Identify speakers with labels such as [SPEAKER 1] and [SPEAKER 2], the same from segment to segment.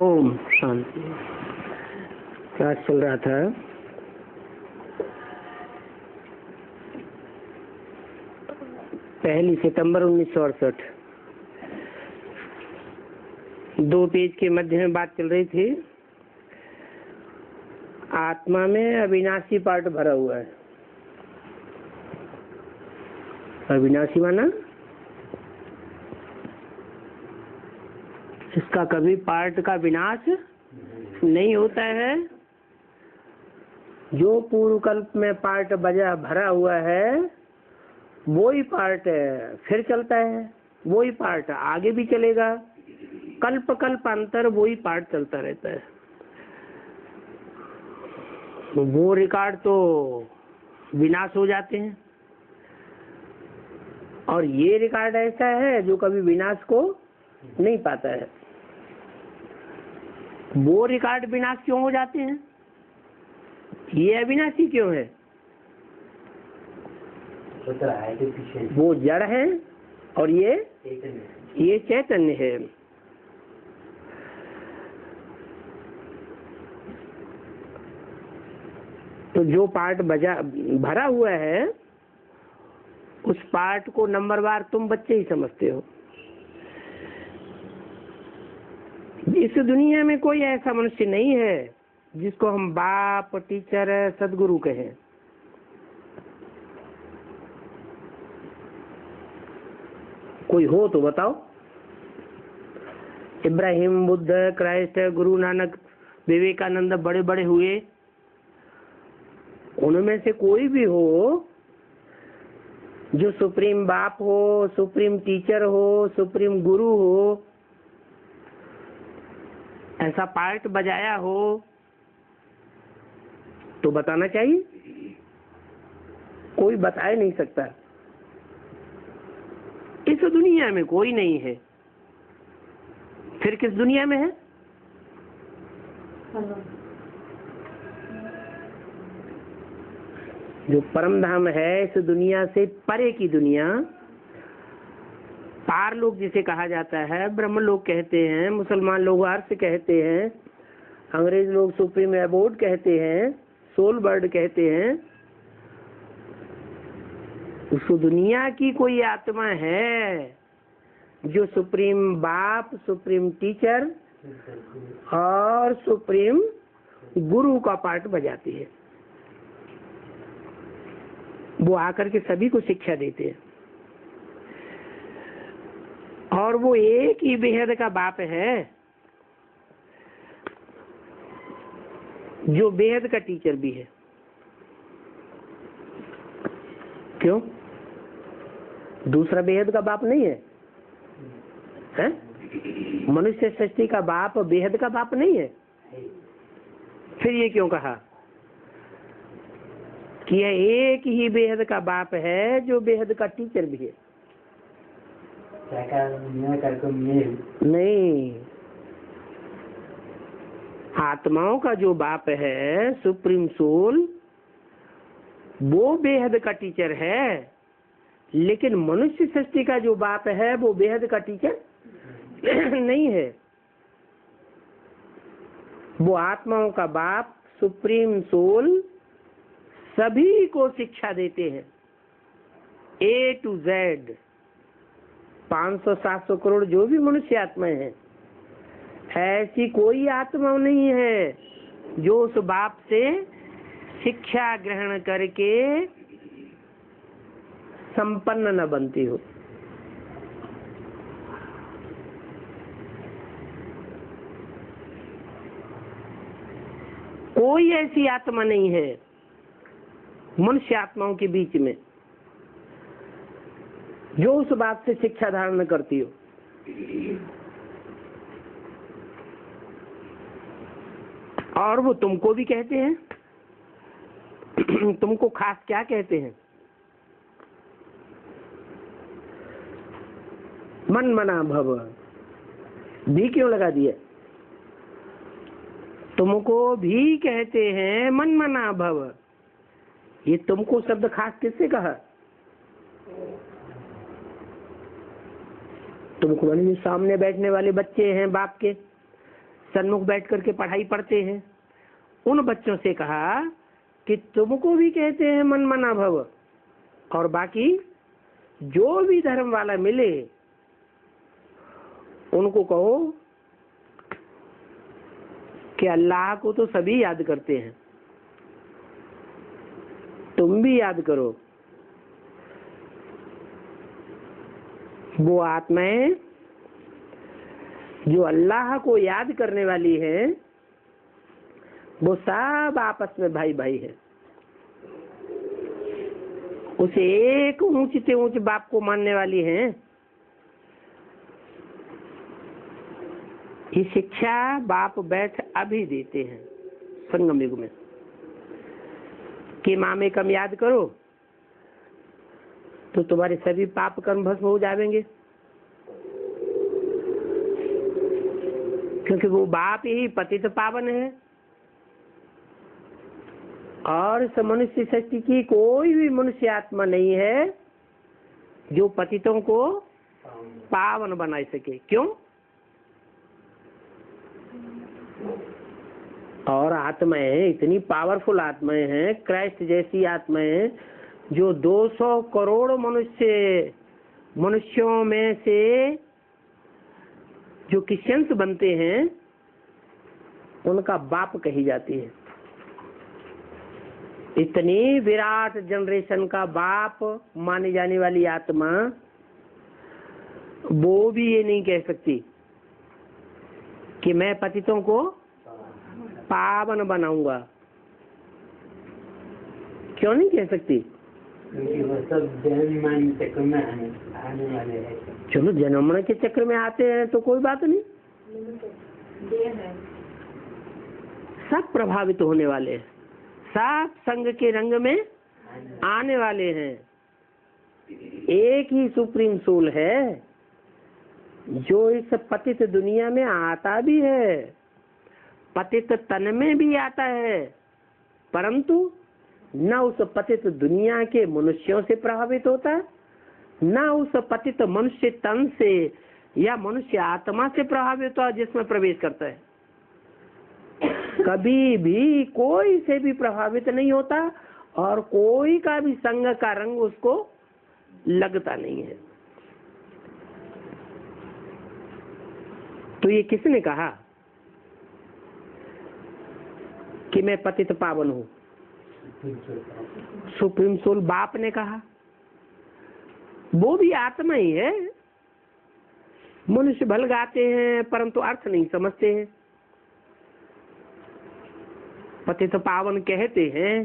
[SPEAKER 1] Om Shanti. Class चल रहा था। पहली सितंबर 1968। 2 पेज के मध्य में बात चल रही थी। आत्मा में अविनाशी पार्ट भरा हुआ है। अविनाशी माना इसका कभी पार्ट का विनाश नहीं होता है। जो पूर्व कल्प में पार्ट भरा हुआ है वो ही पार्ट फिर चलता है, वो ही पार्ट आगे भी चलेगा। कल्प कल्प अंतर वो ही पार्ट चलता रहता है। वो रिकॉर्ड तो विनाश हो जाते हैं और ये रिकॉर्ड ऐसा है जो कभी विनाश को नहीं पाता है। वो रिकॉर्ड विनाश क्यों हो जाते हैं? ये अविनाशी क्यों है? वो जड़ है और ये चैतन्य है। तो जो पार्ट भरा हुआ है उस पार्ट को नंबरवार तुम बच्चे ही समझते हो। इस दुनिया में कोई ऐसा मनुष्य नहीं है जिसको हम बाप, टीचर, सदगुरु कहें। कोई हो तो बताओ। इब्राहिम, बुद्ध, क्राइस्ट, गुरु नानक, विवेकानंद बड़े बड़े हुए, उनमें से कोई भी हो जो सुप्रीम बाप हो, सुप्रीम टीचर हो, सुप्रीम गुरु हो, ऐसा पार्ट बजाया हो तो बताना चाहिए। कोई बता ही नहीं सकता। इस दुनिया में कोई नहीं है। फिर किस दुनिया में है? जो परम धाम है, इस दुनिया से परे की दुनिया, पारलोक जिसे कहा जाता है, ब्रह्म लोक कहते हैं, मुसलमान लोग अर्श कहते हैं, अंग्रेज लोग सुप्रीम एबोर्ड कहते हैं, सोल वर्ल्ड कहते हैं। उस दुनिया की कोई आत्मा है जो सुप्रीम बाप, सुप्रीम टीचर और सुप्रीम गुरु का पार्ट बजाती है। वो आकर के सभी को शिक्षा देते हैं और वो एक ही बेहद का बाप है जो बेहद का टीचर भी है। क्यों? दूसरा बेहद का बाप नहीं है, है? मनुष्य सृष्टि का बाप बेहद का बाप नहीं है। फिर ये क्यों कहा कि यह एक ही बेहद का बाप है जो बेहद का टीचर भी है? नहीं, आत्माओं का जो बाप है, सुप्रीम सोल, वो बेहद का टीचर है। लेकिन मनुष्य सृष्टि का जो बाप है वो बेहद का टीचर नहीं है। वो आत्माओं का बाप, सुप्रीम सोल, सभी को शिक्षा देते हैं। A to Z 500-700 करोड़ जो भी मनुष्य आत्माएं हैं, ऐसी कोई आत्मा नहीं है जो उस बाप से शिक्षा ग्रहण करके संपन्न न बनती हो। कोई ऐसी आत्मा नहीं है मनुष्य आत्माओं के बीच में जो उस बात से शिक्षा धारण करती हो। और वो तुमको भी कहते हैं। तुमको खास क्या कहते हैं? मन मना भव भी क्यों लगा दिया? तुमको भी कहते हैं मन मना भव। ये तुमको शब्द खास किससे कहा? तुमको सामने बैठने वाले बच्चे हैं बाप के, सन्मुख बैठ करके पढ़ाई पढ़ते हैं, उन बच्चों से कहा कि तुमको भी कहते हैं मन मना भव, और बाकी जो भी धर्म वाला मिले उनको कहो कि अल्लाह को तो सभी याद करते हैं, तुम भी याद करो। वो आत्माएं जो अल्लाह को याद करने वाली है वो सब आपस में भाई भाई है। उसे एक ऊंच से ऊंच बाप को मानने वाली है। ये शिक्षा बाप बैठ अभी देते हैं संगम युग में कि माँ में कम याद करो तो तुम्हारे सभी पाप कर्म भस्म हो जाएंगे, क्योंकि वो बाप ही पतित पावन है। और इस मनुष्य सृष्टि की कोई भी मनुष्य आत्मा नहीं है जो पतितों को पावन बना सके। क्यों? और आत्माएं इतनी पावरफुल आत्माएं हैं, क्राइस्ट जैसी आत्माएं, जो 200 करोड़ मनुष्यों में से जो क्रिश्चियंस बनते हैं उनका बाप कही जाती है। इतनी विराट जनरेशन का बाप मानी जाने वाली आत्मा वो भी ये नहीं कह सकती कि मैं पतितों को पावन बनाऊंगा। क्यों नहीं कह सकती?
[SPEAKER 2] क्योंकि वो सब जन्म चक्र में आने वाले हैं।
[SPEAKER 1] चलो जन्म के चक्र में आते हैं तो कोई बात नहीं, सब प्रभावित होने वाले हैं, सब संग के रंग में आने वाले हैं। एक ही सुप्रीम सोल है जो इस पतित दुनिया में आता भी है, पतित तन में भी आता है, परंतु न उस पतित दुनिया के मनुष्यों से प्रभावित होता, न उस पतित मनुष्य तन से या मनुष्य आत्मा से प्रभावित होता जिसमें प्रवेश करता है। कभी भी कोई से भी प्रभावित नहीं होता और कोई का भी संग का रंग उसको लगता नहीं है। तो ये किसने कहा कि मैं पतित पावन हूं? सुप्रीम सोल बाप ने कहा। वो भी आत्मा ही है। मनुष्य भल गाते हैं परंतु अर्थ नहीं समझते हैं, पतित पावन कहते हैं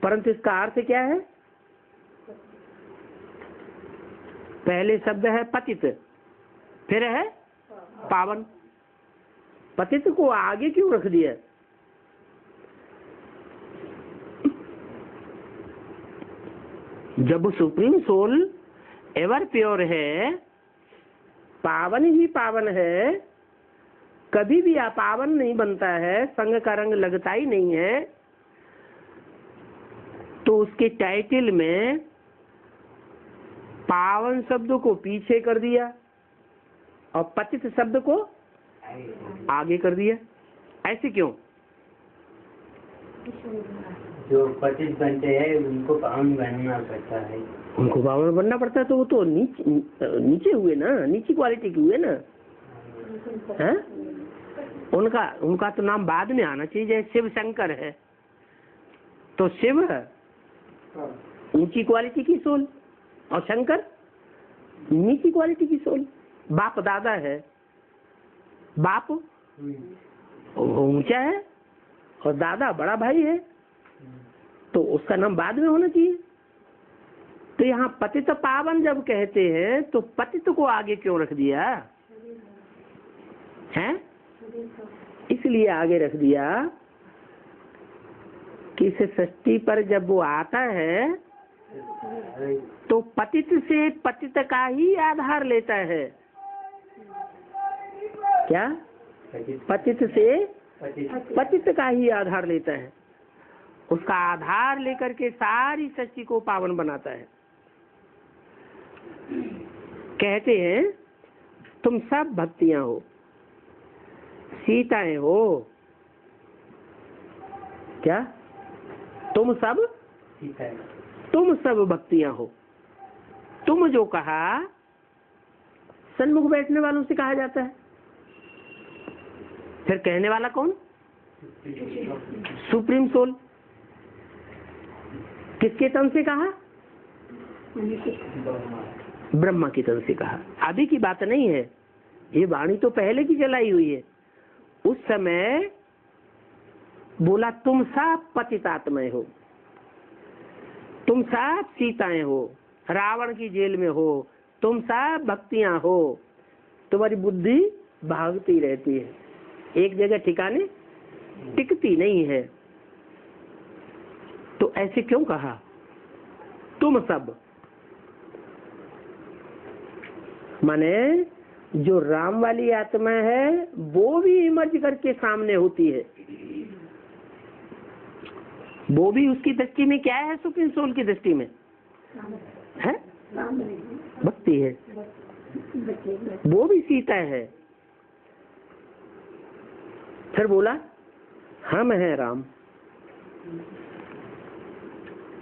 [SPEAKER 1] परंतु इसका अर्थ क्या है? पहले शब्द है पतित, फिर है पावन। पतित को आगे क्यों रख दिया? जब सुप्रीम सोल एवर प्योर है, पावन ही पावन है, कभी भी अपावन नहीं बनता है, संग का रंग लगता ही नहीं है, तो उसके टाइटल में पावन शब्द को पीछे कर दिया और पतित शब्द को आगे कर दिया। ऐसे क्यों?
[SPEAKER 2] जो पतित बनते हैं उनको पावन बनना पड़ता है।
[SPEAKER 1] उनको पावन बनना पड़ता है तो वो तो नीचे हुए ना, नीची क्वालिटी के हुए ना। है? उनका तो नाम बाद में आना चाहिए। जैसे शिव शंकर है तो शिव ऊंची क्वालिटी की सोल और शंकर नीची क्वालिटी की सोल। बाप दादा है, बाप ऊंचा है और दादा बड़ा भाई है, तो उसका नाम बाद में होना चाहिए। तो यहाँ पतित पावन जब कहते हैं तो पतित को आगे क्यों रख दिया है? इसलिए आगे रख दिया कि इस सृष्टि पर जब वो आता है तो पतित से पतित का ही आधार लेता है। क्या? पतित से पतित का ही आधार लेता है, उसका आधार लेकर के सारी सृष्टि को पावन बनाता है। कहते हैं तुम सब भक्तियां हो, सीताएं हो। क्या? तुम सब
[SPEAKER 2] सीता है।
[SPEAKER 1] तुम सब भक्तियां हो। तुम जो कहा सन्मुख बैठने वालों से कहा जाता है। फिर कहने वाला कौन? Supreme soul. किसके तन से कहा? ब्रह्मा की तन से कहा। अभी की बात नहीं है, ये वाणी तो पहले की चलाई हुई है। उस समय बोला तुम सब पतितात्माएं हो, तुम सब सीताएं हो, रावण की जेल में हो, तुम सब भक्तियां हो, तुम्हारी बुद्धि भागती रहती है, एक जगह ठिकाने टिकती नहीं है। तो ऐसे क्यों कहा? तुम सब माने जो राम वाली आत्मा है वो भी इमर्ज करके सामने होती है। वो भी उसकी दृष्टि में क्या है? सुप्रीम सोल की दृष्टि में है भक्ति है। वो भी सीता है। फिर बोला हम हैं राम।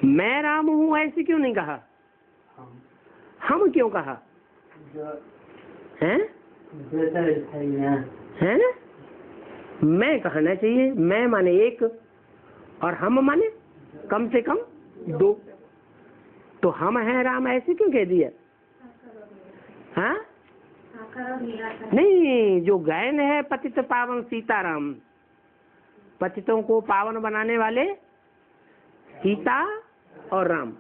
[SPEAKER 1] मैं राम हूं ऐसे क्यों नहीं कहा? हम क्यों कहा? हैं? हैं? मैं कहना चाहिए। मैं माने एक और हम माने कम से कम दो। तो हम हैं राम ऐसे क्यों कह दिया? हाँ? नहीं, जो गायन है पतित पावन सीताराम, पतितों को पावन बनाने वाले सीता और राम।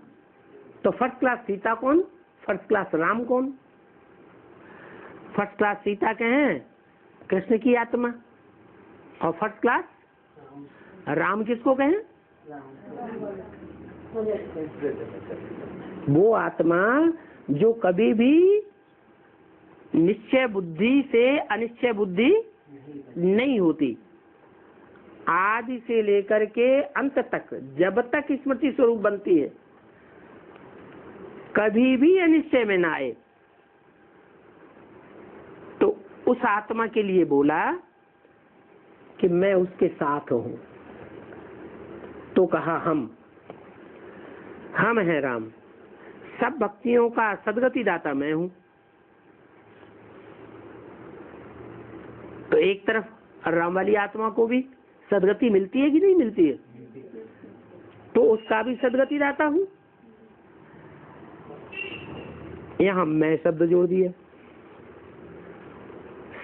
[SPEAKER 1] तो फर्स्ट क्लास सीता कौन? फर्स्ट क्लास राम कौन? फर्स्ट क्लास सीता के हैं कृष्ण की आत्मा, और फर्स्ट क्लास राम किसको कहें? वो आत्मा जो कभी भी निश्चय बुद्धि से अनिश्चय बुद्धि नहीं होती, आदि से लेकर के अंत तक, जब तक स्मृति स्वरूप बनती है, कभी भी अनिश्चय में ना आए। तो उस आत्मा के लिए बोला कि मैं उसके साथ हूं। तो कहा हम हैं राम। सब भक्तियों का सदगति दाता मैं हूं। तो एक तरफ राम वाली आत्मा को भी सदगति मिलती है कि नहीं मिलती है? तो उसका भी सदगति दाता हूं। यहां मैं शब्द जोड़ दिया।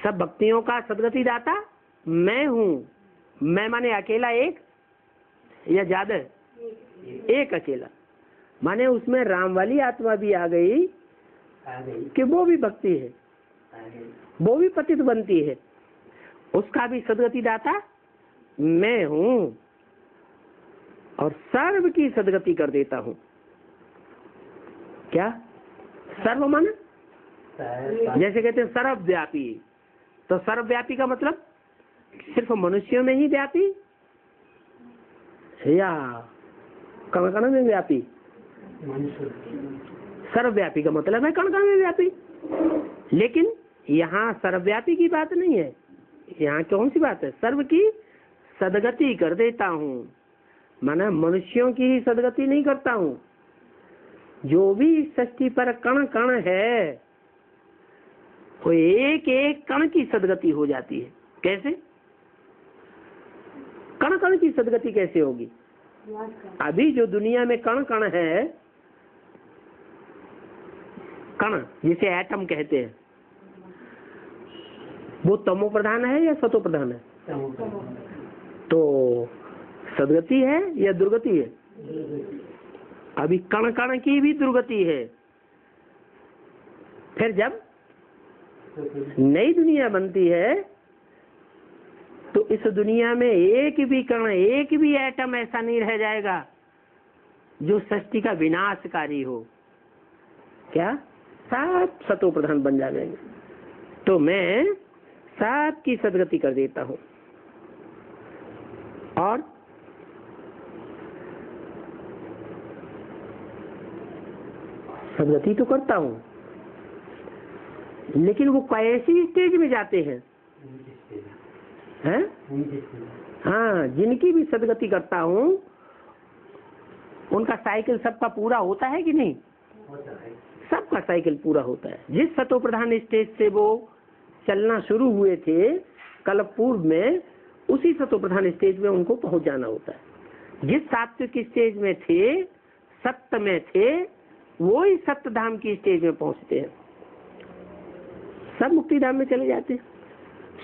[SPEAKER 1] सब भक्तियों का सदगति दाता मैं हूं। मैं माने अकेला एक या ज्यादा? एक अकेला। माने उसमें राम वाली आत्मा भी आ गई कि वो भी भक्ति है, वो भी पतित बनती है, उसका भी सदगति दाता मैं हूं और सर्व की सदगति कर देता हूं। क्या? सर्व माने जैसे कहते हैं सर्वव्यापी। तो सर्वव्यापी का मतलब सिर्फ मनुष्यों में ही व्यापी या कण कण में व्यापी? सर्वव्यापी का मतलब है कण कण में व्यापी। लेकिन यहाँ सर्वव्यापी की बात नहीं है। यहाँ कौन सी बात है? सर्व की सदगति कर देता हूँ। माना मनुष्यों की ही सदगति नहीं करता हूँ, जो भी सृष्टि पर कण कण है वो एक एक कण की सदगति हो जाती है। कैसे? कण कण की सदगति कैसे होगी? अभी जो दुनिया में कण कण है, कण जिसे एटम कहते हैं, वो तमो प्रधान है या सतो प्रधान है? तो सदगति है या दुर्गति है? अभी कण कण की भी दुर्गति है। फिर जब नई दुनिया बनती है तो इस दुनिया में एक भी कण, एक भी एटम ऐसा नहीं रह जाएगा जो सृष्टि का विनाशकारी हो। क्या? सब सतो प्रधान बन जाएंगे। तो मैं सब की सदगति कर देता हूं और सदगति तो करता हूं, लेकिन वो कैसी स्टेज में जाते हैं? हैं? हाँ, जिनकी भी सदगति करता हूँ उनका साइकिल सबका पूरा होता है कि नहीं? सबका साइकिल पूरा होता है। जिस सतो प्रधान स्टेज से वो चलना शुरू हुए थे कल्प पूर्व में, उसी सतो प्रधान स्टेज में उनको पहुंच जाना होता है। जिस सात्विक स्टेज में थे, सत्य में थे, वो ही सत्य धाम की स्टेज में पहुंचते हैं, सब मुक्ति धाम में चले जाते हैं।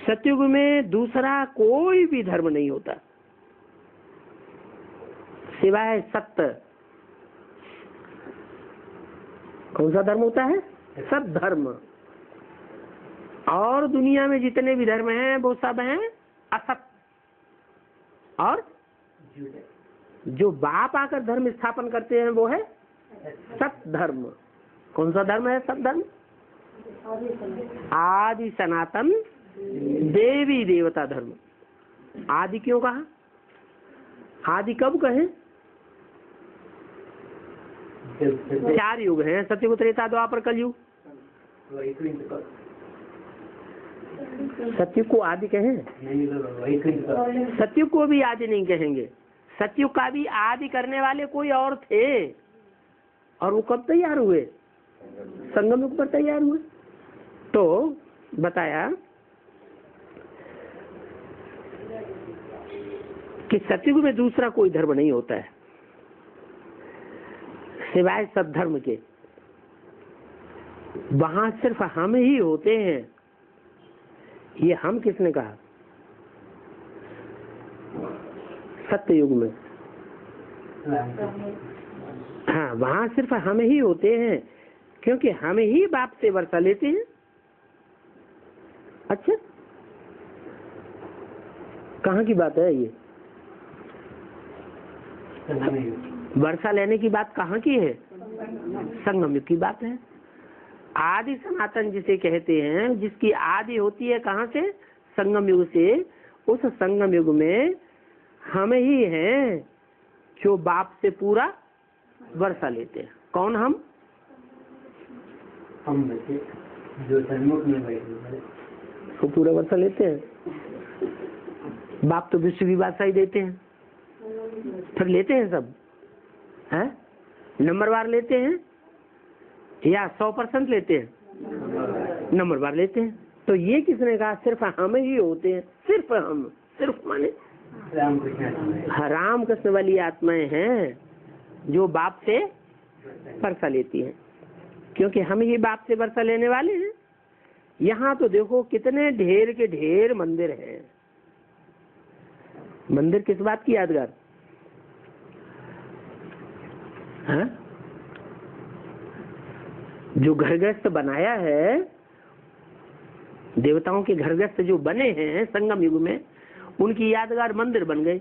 [SPEAKER 1] सतयुग में दूसरा कोई भी धर्म नहीं होता सिवाय सत्य। कौन सा धर्म होता है? सब धर्म। और दुनिया में जितने भी धर्म हैं वो सब हैं असत। और जो बाप आकर धर्म स्थापन करते हैं वो है सत धर्म। कौन सा धर्म है सत धर्म? आदि सनातन देवी देवता धर्म। आदि क्यों कहा? आदि कब कहे? 4 युग हैं, सतयुग, त्रेता, द्वापर, कलयुग। सतयुग को आदि कहें? सतयुग को भी आदि नहीं कहेंगे। सतयुग का भी आदि करने वाले कोई और थे, और वो कब तैयार हुए? संगम युग पर तैयार हुए। तो बताया कि सतयुग में दूसरा कोई धर्म नहीं होता है सिवाय सद्धर्म के। वहां सिर्फ हम ही होते हैं। ये हम किसने कहा? सत्य युग में। हाँ, वहां सिर्फ हम ही होते हैं, क्योंकि हम ही बाप से वर्षा लेते हैं। अच्छा, कहाँ की बात है ये? वर्षा लेने की बात कहाँ की है? संगम युग की बात है। आदि सनातन जिसे कहते हैं, जिसकी आदि होती है कहाँ से? संगम युग से। उस संगम युग में हम ही हैं जो बाप से पूरा वर्षा लेते हैं। कौन हम?
[SPEAKER 2] जो सन्मुख में बैठे
[SPEAKER 1] वो पूरा वर्षा लेते हैं। बाप तो विश्व की वर्षा ही देते हैं, फिर लेते हैं सब हैं? नंबरवार लेते हैं या 100% लेते हैं? नंबरवार लेते हैं। तो ये किसने कहा? सिर्फ हम ही होते हैं। सिर्फ हम, सिर्फ माने राम कृष्ण वाली आत्माएं हैं जो बाप से वर्षा लेती हैं, क्योंकि हम ही बाप से वर्षा लेने वाले हैं। यहाँ तो देखो कितने ढेर के ढेर मंदिर हैं। मंदिर किस बात की यादगार? हाँ? जो घरगृहस्थ बनाया है, देवताओं के घरगृहस्थ जो बने हैं संगम युग में, उनकी यादगार मंदिर बन गए।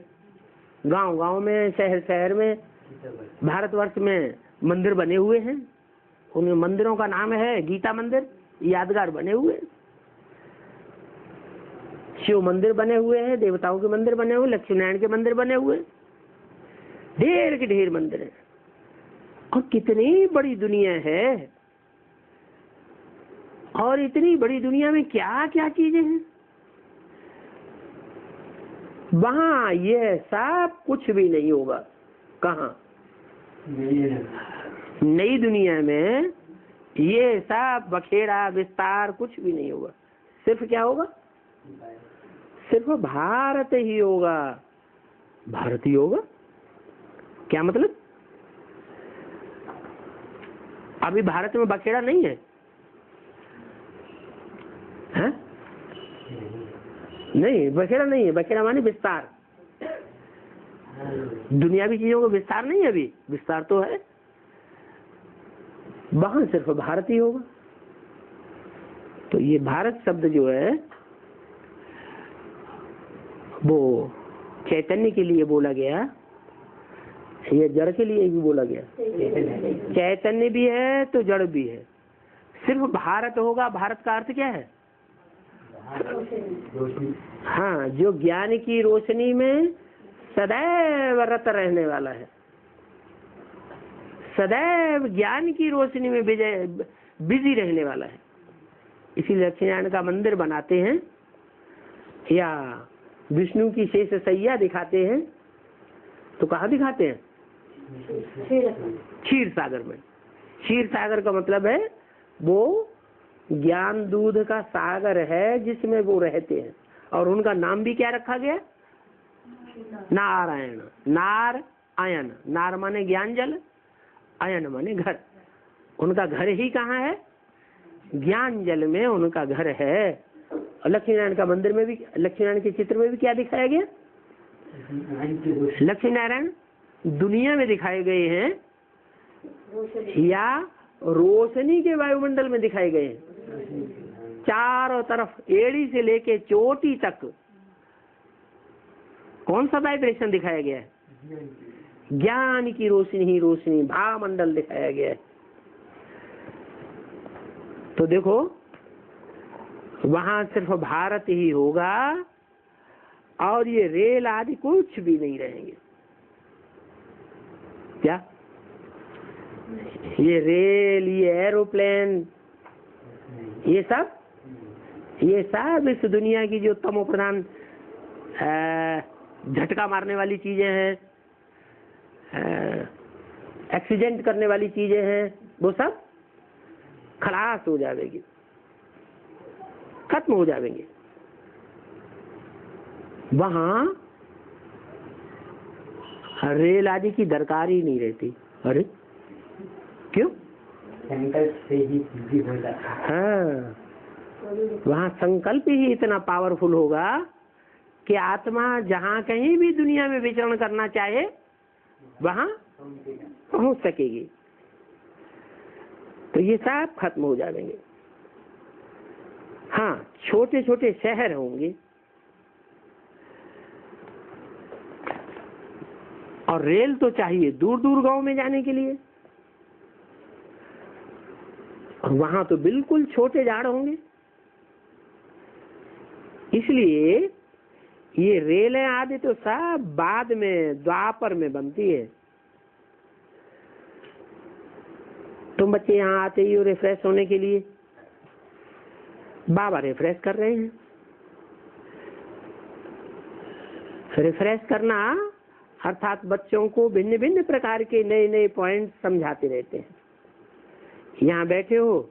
[SPEAKER 1] गांव गांव में, शहर शहर में, भारतवर्ष में मंदिर बने हुए हैं। उन मंदिरों का नाम है गीता मंदिर। यादगार बने हुए, शिव मंदिर बने हुए हैं, देवताओं के मंदिर बने हुए, लक्ष्मी नारायण के मंदिर बने हुए, ढेर के ढेर मंदिर हैं। और कितनी बड़ी दुनिया है, और इतनी बड़ी दुनिया में क्या क्या चीजें हैं। वहां ये सब कुछ भी नहीं होगा। कहाँ? नई दुनिया में ये सब बखेड़ा विस्तार कुछ भी नहीं होगा। सिर्फ क्या होगा? सिर्फ भारत ही होगा। भारत ही होगा। क्या मतलब? अभी भारत में बखेड़ा नहीं है, हैं? नहीं, बखेड़ा नहीं है। बखेड़ा माने विस्तार। दुनियावी चीजों का विस्तार नहीं है। अभी विस्तार तो है। वहां सिर्फ भारत ही होगा। तो ये भारत शब्द जो है वो चैतन्य के लिए बोला गया, ये जड़ के लिए भी बोला गया। चैतन्य भी है तो जड़ भी है। सिर्फ भारत होगा। भारत का अर्थ क्या है? हाँ, जो ज्ञान की रोशनी में सदैव रत रहने वाला है, सदैव ज्ञान की रोशनी में बिजी रहने वाला है। इसीलिए लक्ष्मी नारायण का मंदिर बनाते हैं या विष्णु की शेष सैया दिखाते हैं तो कहाँ दिखाते हैं? क्षीर सागर में। क्षीर सागर का मतलब है वो ज्ञान दूध का सागर है जिसमें वो रहते हैं, और उनका नाम भी क्या रखा गया? नारायण। नार आयन, नार माने ज्ञान जल, आयन माने घर। उनका घर ही कहाँ है? ज्ञान जल में उनका घर है। लक्ष्मी नारायण का मंदिर में भी, लक्ष्मी नारायण के चित्र में भी क्या दिखाया गया? लक्ष्मी नारायण दुनिया में दिखाए गए हैं या रोशनी के वायुमंडल में दिखाए गए हैं? चारों तरफ एड़ी से लेके चोटी तक कौन सा वाइब्रेशन दिखाया गया है? ज्ञान की रोशनी ही रोशनी, भावमंडल दिखाया गया है। तो देखो वहां सिर्फ भारत ही होगा और ये रेल आदि कुछ भी नहीं रहेंगे। क्या ये रेल, ये एरोप्लेन, ये सब इस दुनिया की जो तमो प्रधान झटका मारने वाली चीजें हैं, एक्सीडेंट करने वाली चीजें हैं, वो सब खलास हो जाएगी, खत्म हो जाएंगे। वहां रेल आदि की दरकार ही नहीं रहती। अरे क्यों?
[SPEAKER 2] संकल्प से ही सिद्धि हो जाता है।
[SPEAKER 1] हाँ, वहाँ संकल्प ही इतना पावरफुल होगा कि आत्मा जहाँ कहीं भी दुनिया में विचरण करना चाहे वहाँ पहुँच सकेगी। तो ये सब खत्म हो जाएंगे। हाँ, छोटे छोटे शहर होंगे और रेल तो चाहिए दूर दूर गांव में जाने के लिए, और वहां तो बिल्कुल छोटे झाड़ होंगे। इसलिए ये रेलें आदि तो सब बाद में द्वापर में बनती है। तुम बच्चे यहाँ आते ही हो रिफ्रेश होने के लिए, बाबा रिफ्रेश कर रहे हैं। रिफ्रेश करना अर्थात बच्चों को भिन्न भिन्न प्रकार के नए नए पॉइंट समझाते रहते हैं। यहाँ बैठे हो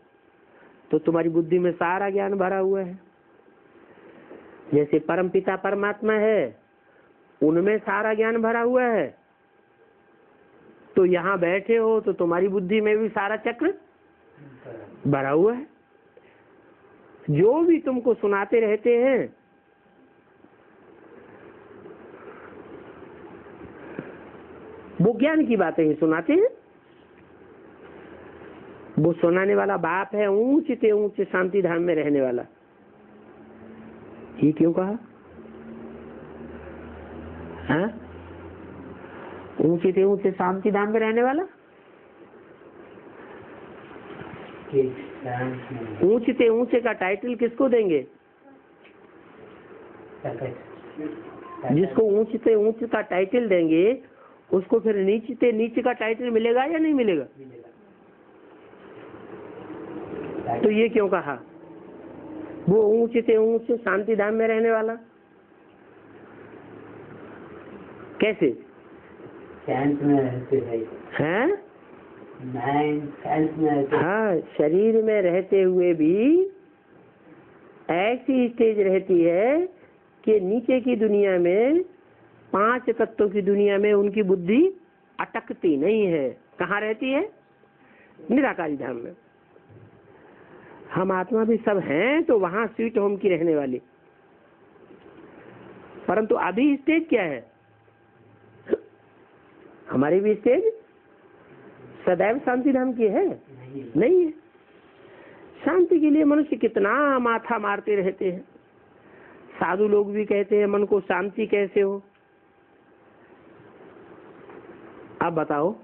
[SPEAKER 1] तो तुम्हारी बुद्धि में सारा ज्ञान भरा हुआ है। जैसे परमपिता परमात्मा है उनमें सारा ज्ञान भरा हुआ है, तो यहाँ बैठे हो तो तुम्हारी बुद्धि में भी सारा चक्र भरा हुआ है। जो भी तुमको सुनाते रहते हैं वो ज्ञान की बातें ही सुनाते हैं। वो सुनाने वाला बाप है ऊंचे से ऊंचे शांति धाम में रहने वाला। ये क्यों कहा? हाँ, ऊंचे से ऊंचे शांति धाम में रहने वाला। ऊंचे से ऊंचे का टाइटल किसको देंगे? जिसको ऊंचे से ऊंचे का टाइटल देंगे उसको फिर नीचे से नीचे का टाइटल मिलेगा या नहीं मिलेगा? तो ये क्यों कहा? वो ऊंचे से ऊंचे शांति धाम में रहने वाला कैसे? हैं? हाँ, शरीर में रहते हुए भी ऐसी स्टेज रहती है कि नीचे की दुनिया में, पांच तत्वों की दुनिया में उनकी बुद्धि अटकती नहीं है। कहाँ रहती है? निराकारी धाम में। हम आत्मा भी सब हैं तो वहां स्वीट होम की रहने वाली, परंतु अभी स्टेज क्या है? हमारी भी स्टेज सदैव शांति धाम की है नहीं है। शांति के लिए मनुष्य कितना माथा मारते रहते हैं। साधु लोग भी कहते हैं मन को शांति कैसे हो। अब बताओ,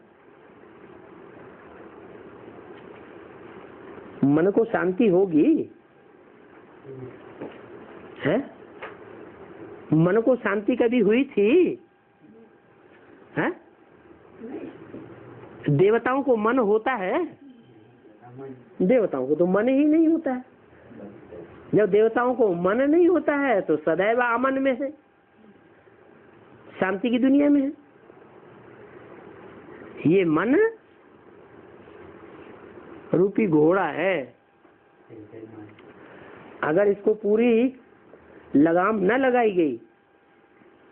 [SPEAKER 1] मन को शांति होगी? है? मन को शांति कभी हुई थी? है? देवताओं को मन होता है? देवताओं को तो मन ही नहीं होता है। जब देवताओं को मन नहीं होता है तो सदैव अमन में है। शांति की दुनिया में है। ये मन रूपी घोड़ा है, अगर इसको पूरी लगाम न लगाई गई,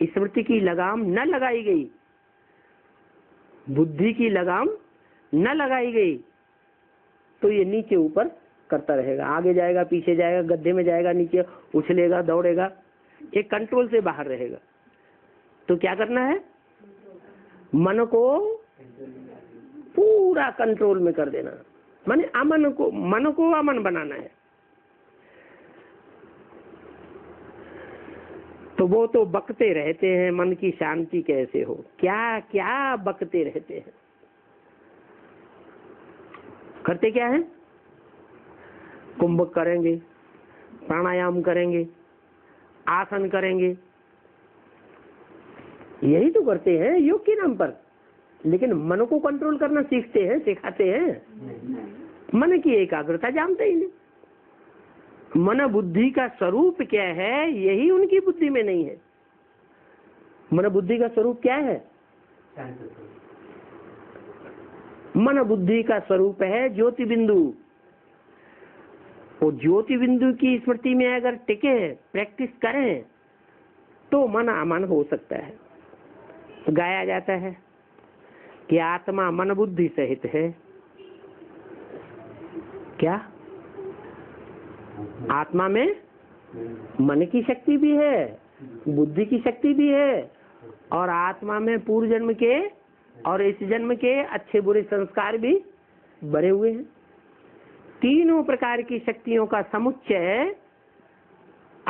[SPEAKER 1] स्मृति की लगाम न लगाई गई, बुद्धि की लगाम न लगाई गई, तो ये नीचे ऊपर करता रहेगा, आगे जाएगा, पीछे जाएगा, गड्ढे में जाएगा, नीचे उछलेगा, दौड़ेगा, एक कंट्रोल से बाहर रहेगा। तो क्या करना है? मन को पूरा कंट्रोल में कर देना, माने अमन को, मन को अमन बनाना है। तो वो तो बकते रहते हैं मन की शांति कैसे हो, क्या क्या बकते रहते हैं। करते क्या है? कुंभक करेंगे, प्राणायाम करेंगे, आसन करेंगे, यही तो करते हैं योग के नाम पर। लेकिन मन को कंट्रोल करना सीखते हैं, सिखाते हैं? मन की एकाग्रता जानते ही नहीं। मन बुद्धि का स्वरूप क्या है, यही उनकी बुद्धि में नहीं है। मन बुद्धि का स्वरूप क्या है? मन बुद्धि का स्वरूप है ज्योति बिंदु। वो ज्योति बिंदु की स्मृति में अगर टिके, प्रैक्टिस करें, तो मन अमन हो सकता है। तो गाया जाता है कि आत्मा मन बुद्धि सहित है। क्या? आत्मा में मन की शक्ति भी है, बुद्धि की शक्ति भी है, और आत्मा में पूर्व जन्म के और इस जन्म के अच्छे बुरे संस्कार भी भरे हुए हैं। तीनों प्रकार की शक्तियों का समुच्चय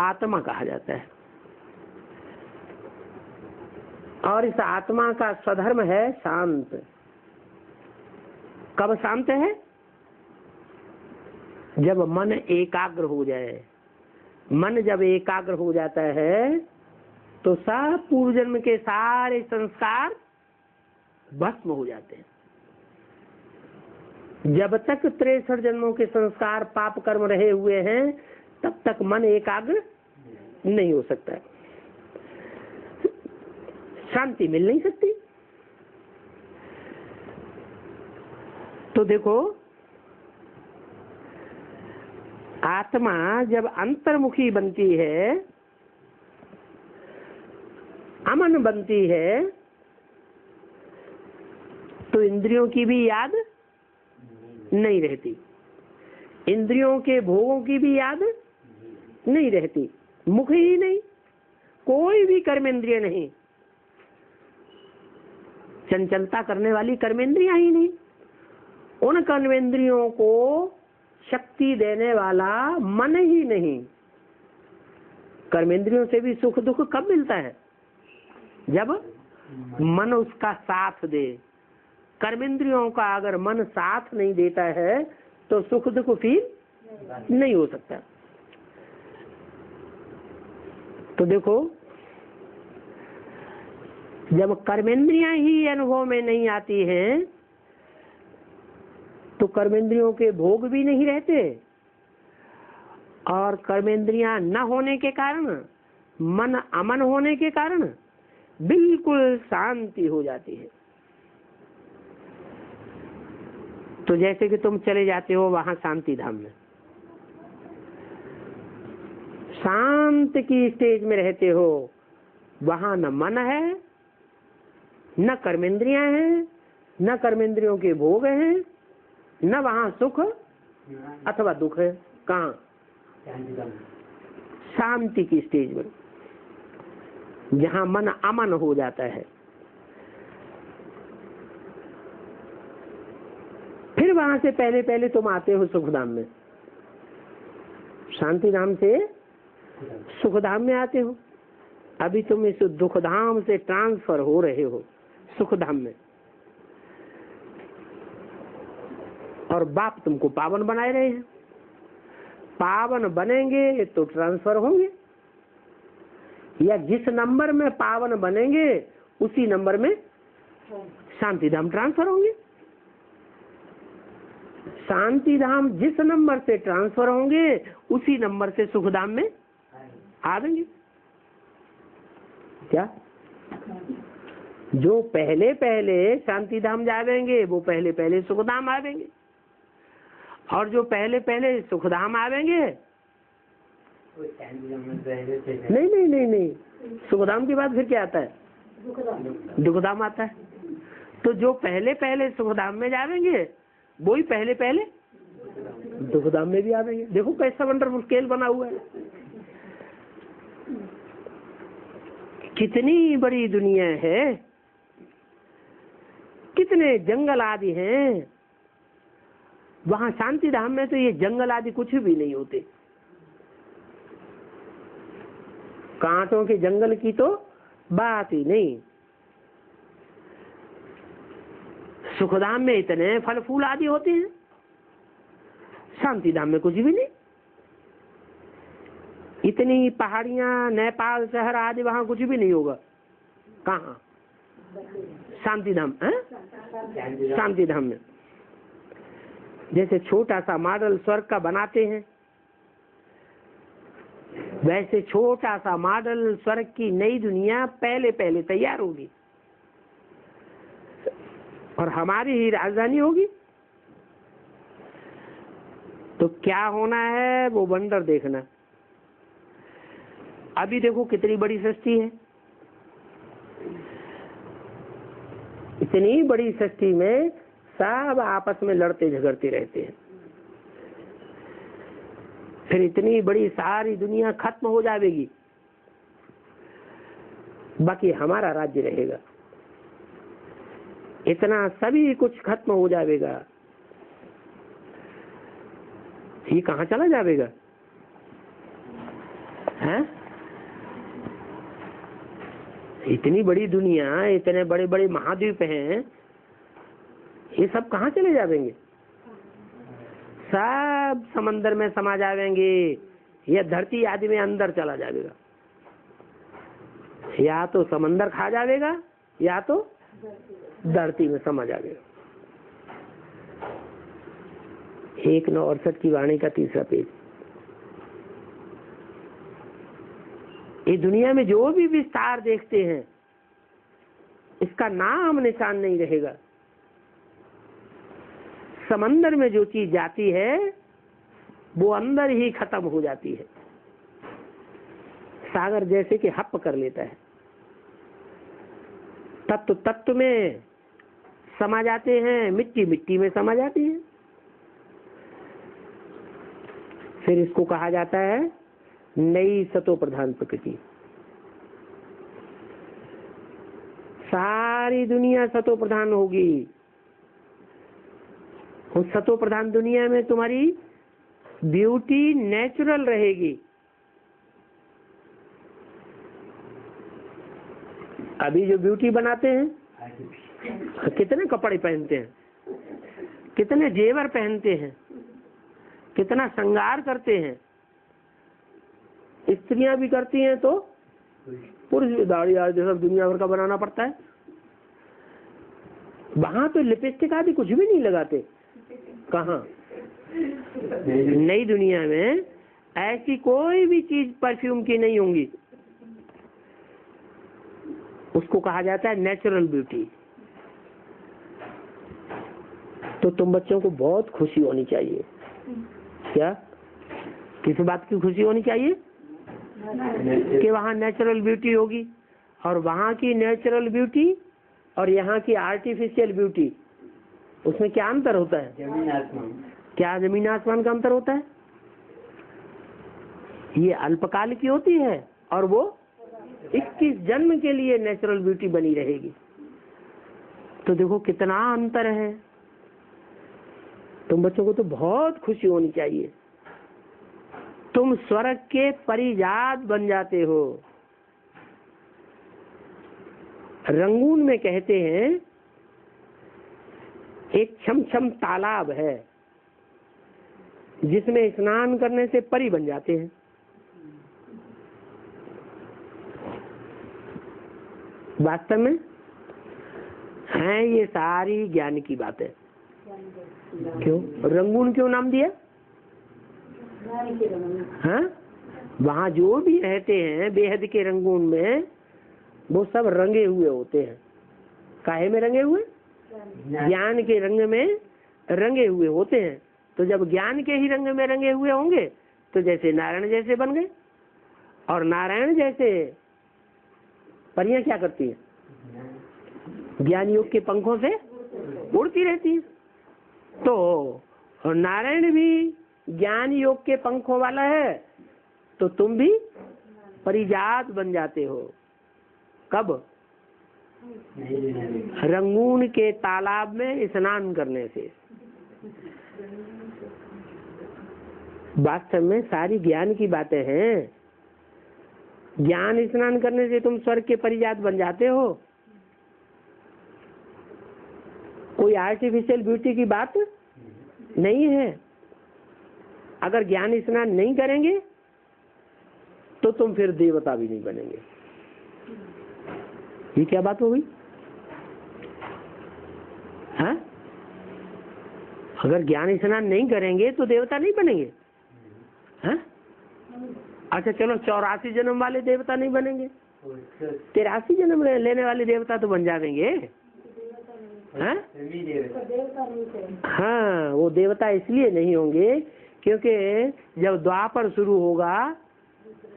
[SPEAKER 1] आत्मा कहा जाता है। और इस आत्मा का स्वधर्म है शांत। कब शांत है? जब मन एकाग्र हो जाए। मन जब एकाग्र हो जाता है तो सब पूर्व जन्म के सारे संस्कार भस्म हो जाते हैं। जब तक 63 जन्मों के संस्कार पाप कर्म रहे हुए हैं, तब तक मन एकाग्र नहीं हो सकता है, शांति मिल नहीं सकती। तो देखो, आत्मा जब अंतर्मुखी बनती है, अमन बनती है, तो इंद्रियों की भी याद नहीं रहती, इंद्रियों के भोगों की भी याद नहीं रहती, मुख ही नहीं, कोई भी कर्मेंद्रिय नहीं, चंचलता करने वाली कर्मेंद्रियां ही नहीं, उन कर्मेंद्रियों को शक्ति देने वाला मन ही नहीं। कर्मेंद्रियों से भी सुख दुख कब मिलता है? जब मन उसका साथ दे। कर्मेंद्रियों का अगर मन साथ नहीं देता है तो सुख दुख फील नहीं हो सकता। तो देखो, जब कर्मेंद्रियां ही अनुभव में नहीं आती हैं तो कर्मेंद्रियों के भोग भी नहीं रहते, और कर्मेंद्रियां न होने के कारण, मन अमन होने के कारण बिल्कुल शांति हो जाती है। तो जैसे कि तुम चले जाते हो वहां शांति धाम में, शांत की स्टेज में रहते हो, वहां न मन है, न कर्मेंद्रियां हैं, न कर्मेंद्रियों के भोग हैं, न वहां सुख अथवा दुख है। कहाँ? शांति की स्टेज में, जहां मन अमन हो जाता है। फिर वहां से पहले पहले तुम आते हो सुखधाम में, शांति धाम से सुखधाम में आते हो। अभी तुम इस दुखधाम से ट्रांसफर हो रहे हो सुखधाम में, और बाप तुमको पावन बनाए रहे हैं। पावन बनेंगे तो ट्रांसफर होंगे, या जिस नंबर में पावन बनेंगे उसी नंबर में शांति धाम ट्रांसफर होंगे। शांति धाम जिस नंबर से ट्रांसफर होंगे उसी नंबर से सुखधाम में आ जाएंगे। क्या? जो पहले पहले शांति धाम जावेंगे वो पहले पहले सुखधाम आवेंगे, और जो पहले पहले सुखधाम आवेंगे नहीं नहीं नहीं नहीं, सुखधाम के बाद फिर क्या आता है? दुखधाम आता है। तो जो पहले पहले सुखधाम में जावेंगे वो ही पहले पहले दुखधाम में भी आवेंगे। देखो कैसा वंडरफुल स्केल बना हुआ है, कितनी बड़ी दुनिया है, कितने जंगल आदि हैं। वहां शांति धाम में तो ये जंगल आदि कुछ भी नहीं होते, कांटों के जंगल की तो बात ही नहीं। सुखधाम में इतने फल फूल आदि होते हैं, शांति धाम में कुछ भी नहीं। इतनी पहाड़ियां, नेपाल शहर आदि, वहां कुछ भी नहीं होगा। कहाँ? शांति धाम है, शांति धाम में। जैसे छोटा सा मॉडल स्वर्ग का बनाते हैं, वैसे छोटा सा मॉडल स्वर्ग की नई दुनिया पहले पहले तैयार होगी और हमारी ही राजधानी होगी। तो क्या होना है वो वंडर देखना। अभी देखो कितनी बड़ी सृष्टि है, इतनी बड़ी सृष्टि में सब आपस में लड़ते झगड़ते रहते हैं। फिर इतनी बड़ी सारी दुनिया खत्म हो जाएगी, बाकी हमारा राज्य रहेगा। इतना सभी कुछ खत्म हो जाएगा, ये कहाँ चला जाएगा? हैं? इतनी बड़ी दुनिया, इतने बड़े बड़े महाद्वीप हैं, ये सब कहाँ चले जाएंगे? सब समंदर में समा जाएंगे, या धरती आदि में अंदर चला जाएगा। या तो समंदर खा जाएगा या तो धरती में समा जाएगा। 1/968 की वाणी का 3रा पेज। ये दुनिया में जो भी विस्तार देखते हैं, इसका नाम निशान नहीं रहेगा। समंदर में जो चीज जाती है वो अंदर ही खत्म हो जाती है। सागर जैसे कि हप कर लेता है, तत्व तत्व में समा जाते हैं, मिट्टी मिट्टी में समा जाती है। फिर इसको कहा जाता है नई सतो प्रधान प्रकृति। सारी दुनिया सतो प्रधान होगी। उस सतो प्रधान दुनिया में तुम्हारी ब्यूटी नेचुरल रहेगी। अभी जो ब्यूटी बनाते हैं, कितने कपड़े पहनते हैं, कितने जेवर पहनते हैं, कितना श्रृंगार करते हैं। स्त्रियां भी करती हैं तो पुरुष भी दाढ़ी आदि सब दुनिया भर का बनाना पड़ता है। वहां तो लिपस्टिक आदि कुछ भी नहीं लगाते। कहाँ? नई दुनिया में ऐसी कोई भी चीज परफ्यूम की नहीं होंगी। उसको कहा जाता है नेचुरल ब्यूटी। तो तुम बच्चों को बहुत खुशी होनी चाहिए। क्या? किस बात की खुशी होनी चाहिए? कि वहाँ नेचुरल ब्यूटी होगी। और वहाँ की नेचुरल ब्यूटी और यहाँ की आर्टिफिशियल ब्यूटी, उसमें क्या अंतर होता है?
[SPEAKER 2] जमीन आसमान।
[SPEAKER 1] क्या जमीन आसमान का अंतर होता है? ये अल्पकाल की होती है और वो 21 जन्म के लिए नेचुरल ब्यूटी बनी रहेगी। तो देखो कितना अंतर है। तुम बच्चों को तो बहुत खुशी होनी चाहिए। तुम स्वर्ग के परिजात बन जाते हो। रंगून में कहते हैं एक छमछम तालाब है जिसमें स्नान करने से परी बन जाते हैं। वास्तव में है ये सारी ज्ञान की बात है। क्यों रंगून क्यों नाम दिया? हाँ, वहाँ जो भी रहते हैं बेहद के रंगून में, वो सब रंगे हुए होते हैं। काहे में रंगे हुए? ज्ञान के रंग में रंगे हुए होते हैं। तो जब ज्ञान के ही रंग में रंगे हुए होंगे तो जैसे नारायण जैसे बन गए। और नारायण जैसे परियां क्या करती है? ज्ञान योग के पंखों से उड़ती रहती है। तो नारायण भी ज्ञान योग के पंखों वाला है, तो तुम भी परिजात बन जाते हो। कब? रंगून के तालाब में स्नान करने से। वास्तव में सारी ज्ञान की बातें हैं। ज्ञान स्नान करने से तुम स्वर्ग के परिजात बन जाते हो। कोई आर्टिफिशियल ब्यूटी की बात नहीं है। अगर ज्ञान स्नान नहीं करेंगे तो तुम फिर देवता भी नहीं बनेंगे। ये क्या बात हो गई? हाँ? अगर ज्ञान स्नान नहीं करेंगे तो देवता नहीं बनेंगे। हाँ? अच्छा चलो 84 जन्म वाले देवता नहीं बनेंगे, 83 जन्म लेने वाले देवता तो बन जाएंगे। हाँ? हाँ, वो देवता इसलिए नहीं होंगे क्योंकि जब द्वापर शुरू होगा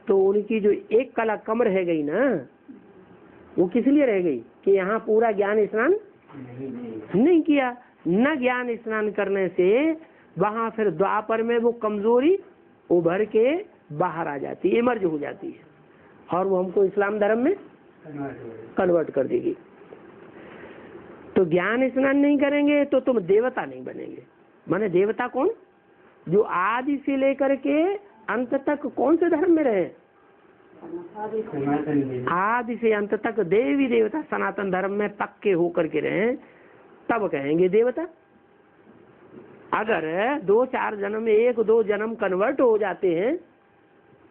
[SPEAKER 1] तो उनकी जो एक कला कम रह गई ना, वो किस लिए रह गई कि यहाँ पूरा ज्ञान स्नान नहीं किया। न ज्ञान स्नान करने से वहां फिर द्वापर में वो कमजोरी उभर के बाहर आ जाती है, इमर्ज हो जाती है, और वो हमको इस्लाम धर्म में कन्वर्ट कर देगी। तो ज्ञान स्नान नहीं करेंगे तो तुम देवता नहीं बनेंगे। माने देवता कौन? जो आदि से लेकर के अंत तक कौन से धर्म में रहे? आदि से अंत तक देवी देवता सनातन धर्म में पक्के होकर के रहे, तब कहेंगे देवता। अगर 2-4 जन्म में 1-2 जन्म कन्वर्ट हो जाते हैं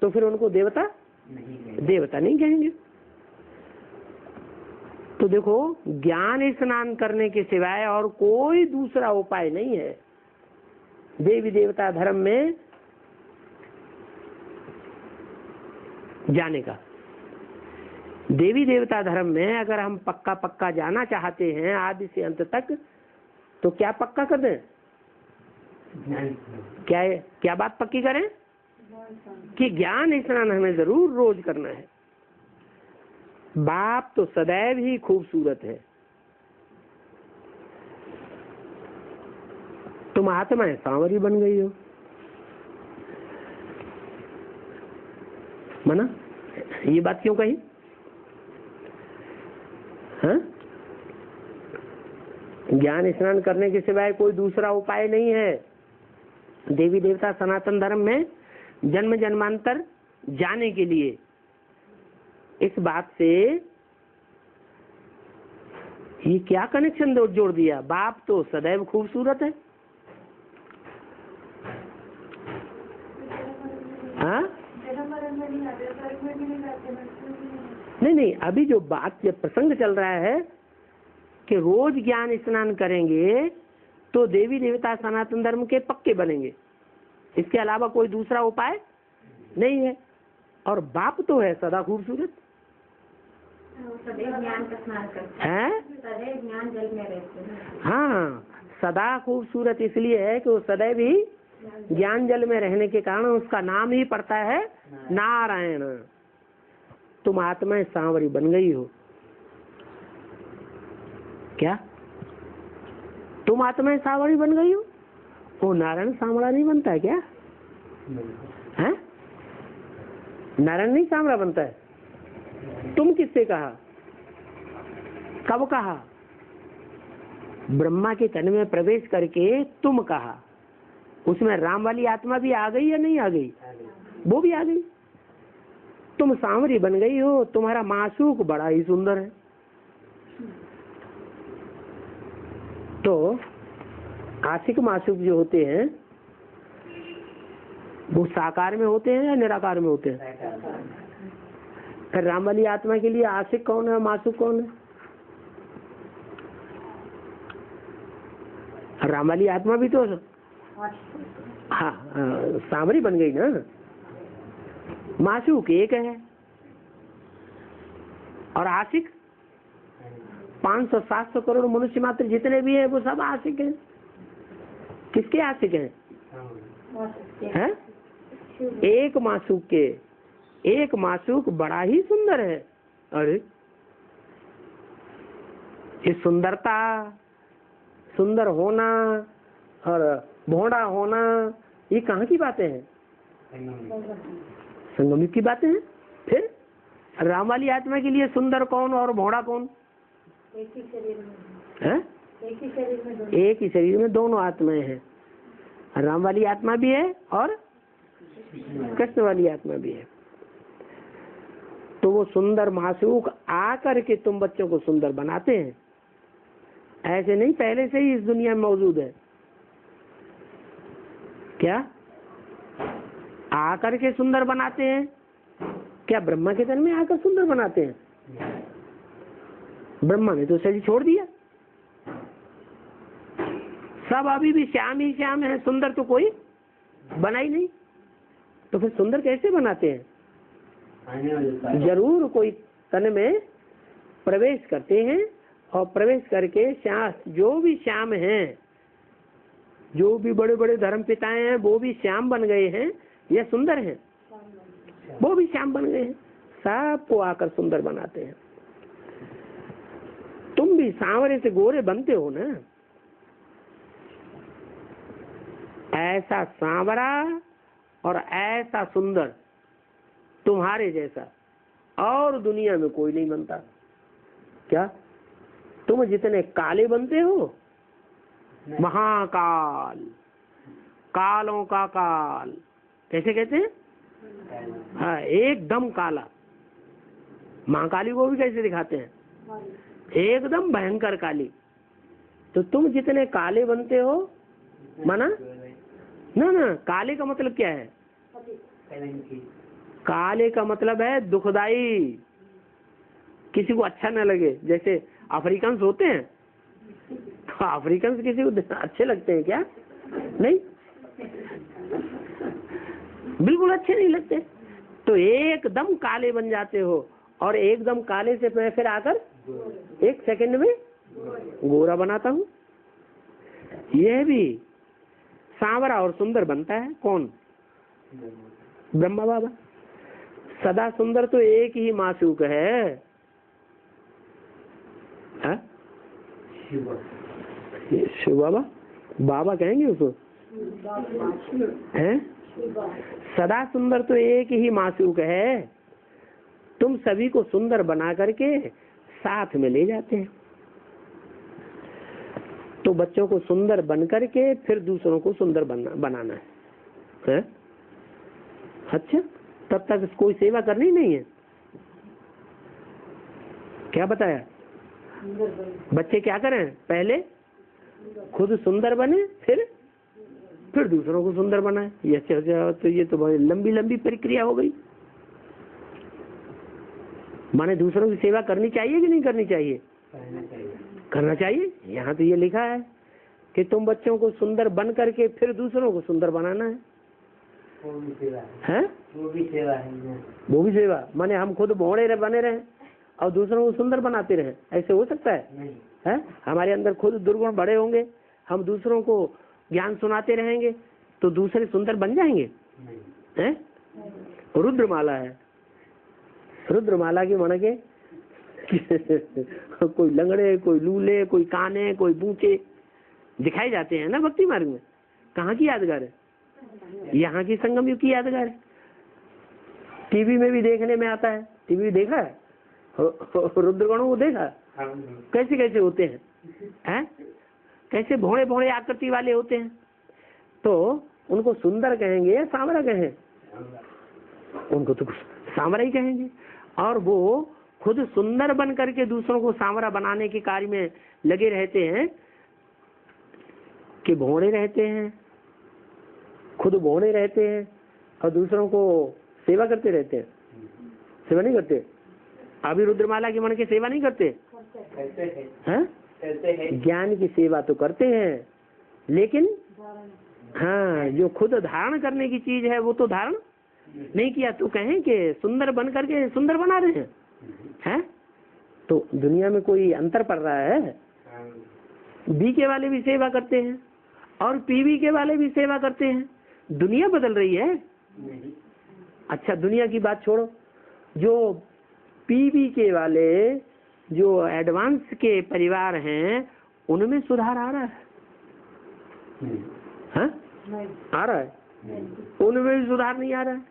[SPEAKER 1] तो फिर उनको देवता नहीं कहेंगे। तो देखो, ज्ञान स्नान करने के सिवाय और कोई दूसरा उपाय नहीं है देवी देवता धर्म में जाने का। देवी देवता धर्म में अगर हम पक्का जाना चाहते हैं आदि से अंत तक, तो क्या पक्का कर दें? क्या बात पक्की करें? कि ज्ञान स्नान हमें जरूर रोज करना है। बाप तो सदैव ही खूबसूरत है। तुम आत्मा सांवरी बन गई हो। मना ये बात क्यों कही? हाँ? ज्ञान स्नान करने के सिवाय कोई दूसरा उपाय नहीं है। देवी देवता सनातन धर्म में जन्म जन्मांतर जाने के लिए। इस बात से ये क्या कनेक्शन जोड़ दिया? बाप तो सदैव खूबसूरत है। हाँ? नहीं, अभी जो बात ये प्रसंग चल रहा है कि रोज ज्ञान स्नान करेंगे तो देवी देवता सनातन धर्म के पक्के बनेंगे। इसके अलावा कोई दूसरा उपाय नहीं है। और बाप तो है सदा खूबसूरत है।
[SPEAKER 3] ज्ञान जल में रहते हैं।
[SPEAKER 1] हाँ, सदा खूबसूरत इसलिए है कि वो सदैव ही ज्ञान जल में रहने के कारण उसका नाम ही पड़ता है नारायण। तुम आत्मा सांवरी बन गई हो। क्या तुम आत्मा सांवरी बन गई हो? वो नारायण सांवरा नहीं बनता है क्या? है? नारायण नहीं सांवरा बनता है। तुम किससे कहा? कब कहा? ब्रह्मा के तन में प्रवेश करके तुम कहा। उसमें राम वाली आत्मा भी आ गई या नहीं आ गई? वो भी आ गई। तुम सांवरी बन गई हो। तुम्हारा मासूक बड़ा ही सुंदर है। तो आशिक मासूक जो होते हैं वो साकार में होते हैं या निराकार में होते हैं? फिर राम वाली आत्मा के लिए आशिक कौन है, मासूक कौन है? राम वाली आत्मा भी तो हाँ सांवरी बन गई ना। मासूक एक है। और आशिक 500-700 करोड़ मनुष्य मात्र जितने भी हैं वो सब आशिक हैं। किसके आशिक हैं? हैं? एक मासूक के। एक मासूक बड़ा ही सुंदर है। अरे ये सुंदरता, सुंदर होना और भोंडा होना, ये कहाँ की बातें हैं? संगम की बातें हैं। फिर राम वाली आत्मा के लिए सुंदर कौन और भोंडा कौन?
[SPEAKER 3] एक ही शरीर में
[SPEAKER 1] है?
[SPEAKER 3] एक ही शरीर में दोनों।
[SPEAKER 1] एक ही शरीर में दोनों आत्माएं हैं। राम वाली आत्मा भी है और कृष्ण वाली आत्मा भी है। तो वो सुंदर मासूक आकर के तुम बच्चों को सुंदर बनाते हैं। ऐसे नहीं पहले से ही इस दुनिया में मौजूद है। क्या आकर के सुंदर बनाते हैं? क्या ब्रह्मा के जन्म में आकर सुंदर बनाते हैं? ब्रह्मा ने तो शरीर छोड़ दिया। सब अभी भी श्याम ही श्याम है, सुंदर तो कोई बना ही नहीं। तो फिर सुंदर कैसे बनाते हैं? जरूर कोई तन में प्रवेश करते हैं और प्रवेश करके जो भी श्याम हैं, जो भी बड़े बड़े धर्म पिताएं हैं वो भी श्याम बन गए हैं या सुंदर हैं? वो भी श्याम बन गए हैं। सबको आकर सुंदर बनाते हैं। तुम भी सांवरे से गोरे बनते हो ना। ऐसा सांवरा और ऐसा सुंदर तुम्हारे जैसा और दुनिया में कोई नहीं बनता। क्या तुम जितने काले बनते हो, महाकाल, कालों का काल कैसे कहते हैं? हाँ, एकदम काला। महाकाली को भी कैसे दिखाते हैं? एकदम भयंकर काली। तो तुम जितने काले बनते हो, माना ना काले का मतलब क्या है? काले का मतलब है दुखदाई, किसी को अच्छा न लगे। जैसे अफ्रीकन होते हैं, तो अफ्रीकन किसी को अच्छे लगते हैं क्या? नहीं, बिल्कुल अच्छे नहीं लगते। तो एकदम काले बन जाते हो और एकदम काले से मैं फिर आकर 1 सेकंड में गोरा बनाता हूँ। यह भी सांवरा और सुंदर बनता है कौन? ब्रह्मा बाबा। सदा सुंदर तो एक ही मासूक है। शिव बाबा, बाबा कहेंगे उसको हैं? सदा सुंदर तो एक ही मासूक है। तुम सभी को सुंदर बना करके साथ में ले जाते हैं। तो बच्चों को सुंदर बन करके फिर दूसरों को सुंदर बनाना है? अच्छा, तब तक कोई सेवा करनी नहीं है। क्या बताया? बच्चे क्या करें? पहले खुद सुंदर बने, फिर दूसरों को सुंदर बनाए। तो ये तो बहुत लंबी प्रक्रिया हो गई। माने दूसरों की सेवा करनी चाहिए कि नहीं करनी चाहिए? करना चाहिए। यहाँ तो ये लिखा है कि तुम बच्चों को सुंदर बन करके फिर दूसरों को सुंदर बनाना है। वो भी सेवा है। वो भी सेवा माने हम खुद भोड़े बने रहे और दूसरों को सुंदर बनाते रहे, ऐसे हो सकता है? है? हमारे अंदर खुद दुर्गुण बड़े होंगे, हम दूसरों को ज्ञान सुनाते रहेंगे तो दूसरे सुंदर बन जाएंगे? हैं? रुद्रमाला है। रुद्रमाला की मन के कोई लंगड़े, कोई लूले, कोई काने, कोई बूचे दिखाई जाते हैं ना भक्ति मार्ग में। कहाँ की यादगार है? यहाँ की संगम युग की यादगार है। टीवी में भी देखने में आता है। टीवी देखा है? रुद्रगणों को देखा कैसे कैसे होते हैं? कैसे भोड़े भोड़े आकृति वाले होते हैं। तो उनको सुंदर कहेंगे या सांवरा कहें? उनको तो सांवरा ही कहेंगे। और वो खुद सुंदर बन करके दूसरों को सांवरा बनाने के कार्य में लगे रहते हैं कि भोड़े रहते हैं, खुद भोड़े रहते हैं और दूसरों को सेवा करते रहते हैं। सेवा नहीं करते? अभी रुद्रमाला के मन की सेवा नहीं करते हैं? ज्ञान की सेवा तो करते हैं, लेकिन हाँ, जो खुद धारण करने की चीज है वो तो धारण नहीं किया। तो कहें कि सुंदर बन करके सुंदर बना रहे हैं? तो दुनिया में कोई अंतर पड़ रहा है?
[SPEAKER 2] हाँ,
[SPEAKER 1] बीके वाले भी सेवा करते हैं और पीवी के वाले भी सेवा करते हैं। दुनिया बदल रही है।
[SPEAKER 2] नहीं,
[SPEAKER 1] अच्छा दुनिया की बात छोड़ो, जो पीवी के वाले जो एडवांस के परिवार हैं उनमें सुधार आ रहा है?
[SPEAKER 2] नहीं,
[SPEAKER 1] हाँ?
[SPEAKER 3] नहीं,
[SPEAKER 1] आ रहा है?
[SPEAKER 2] नहीं।
[SPEAKER 1] उनमें भी सुधार नहीं आ रहा है,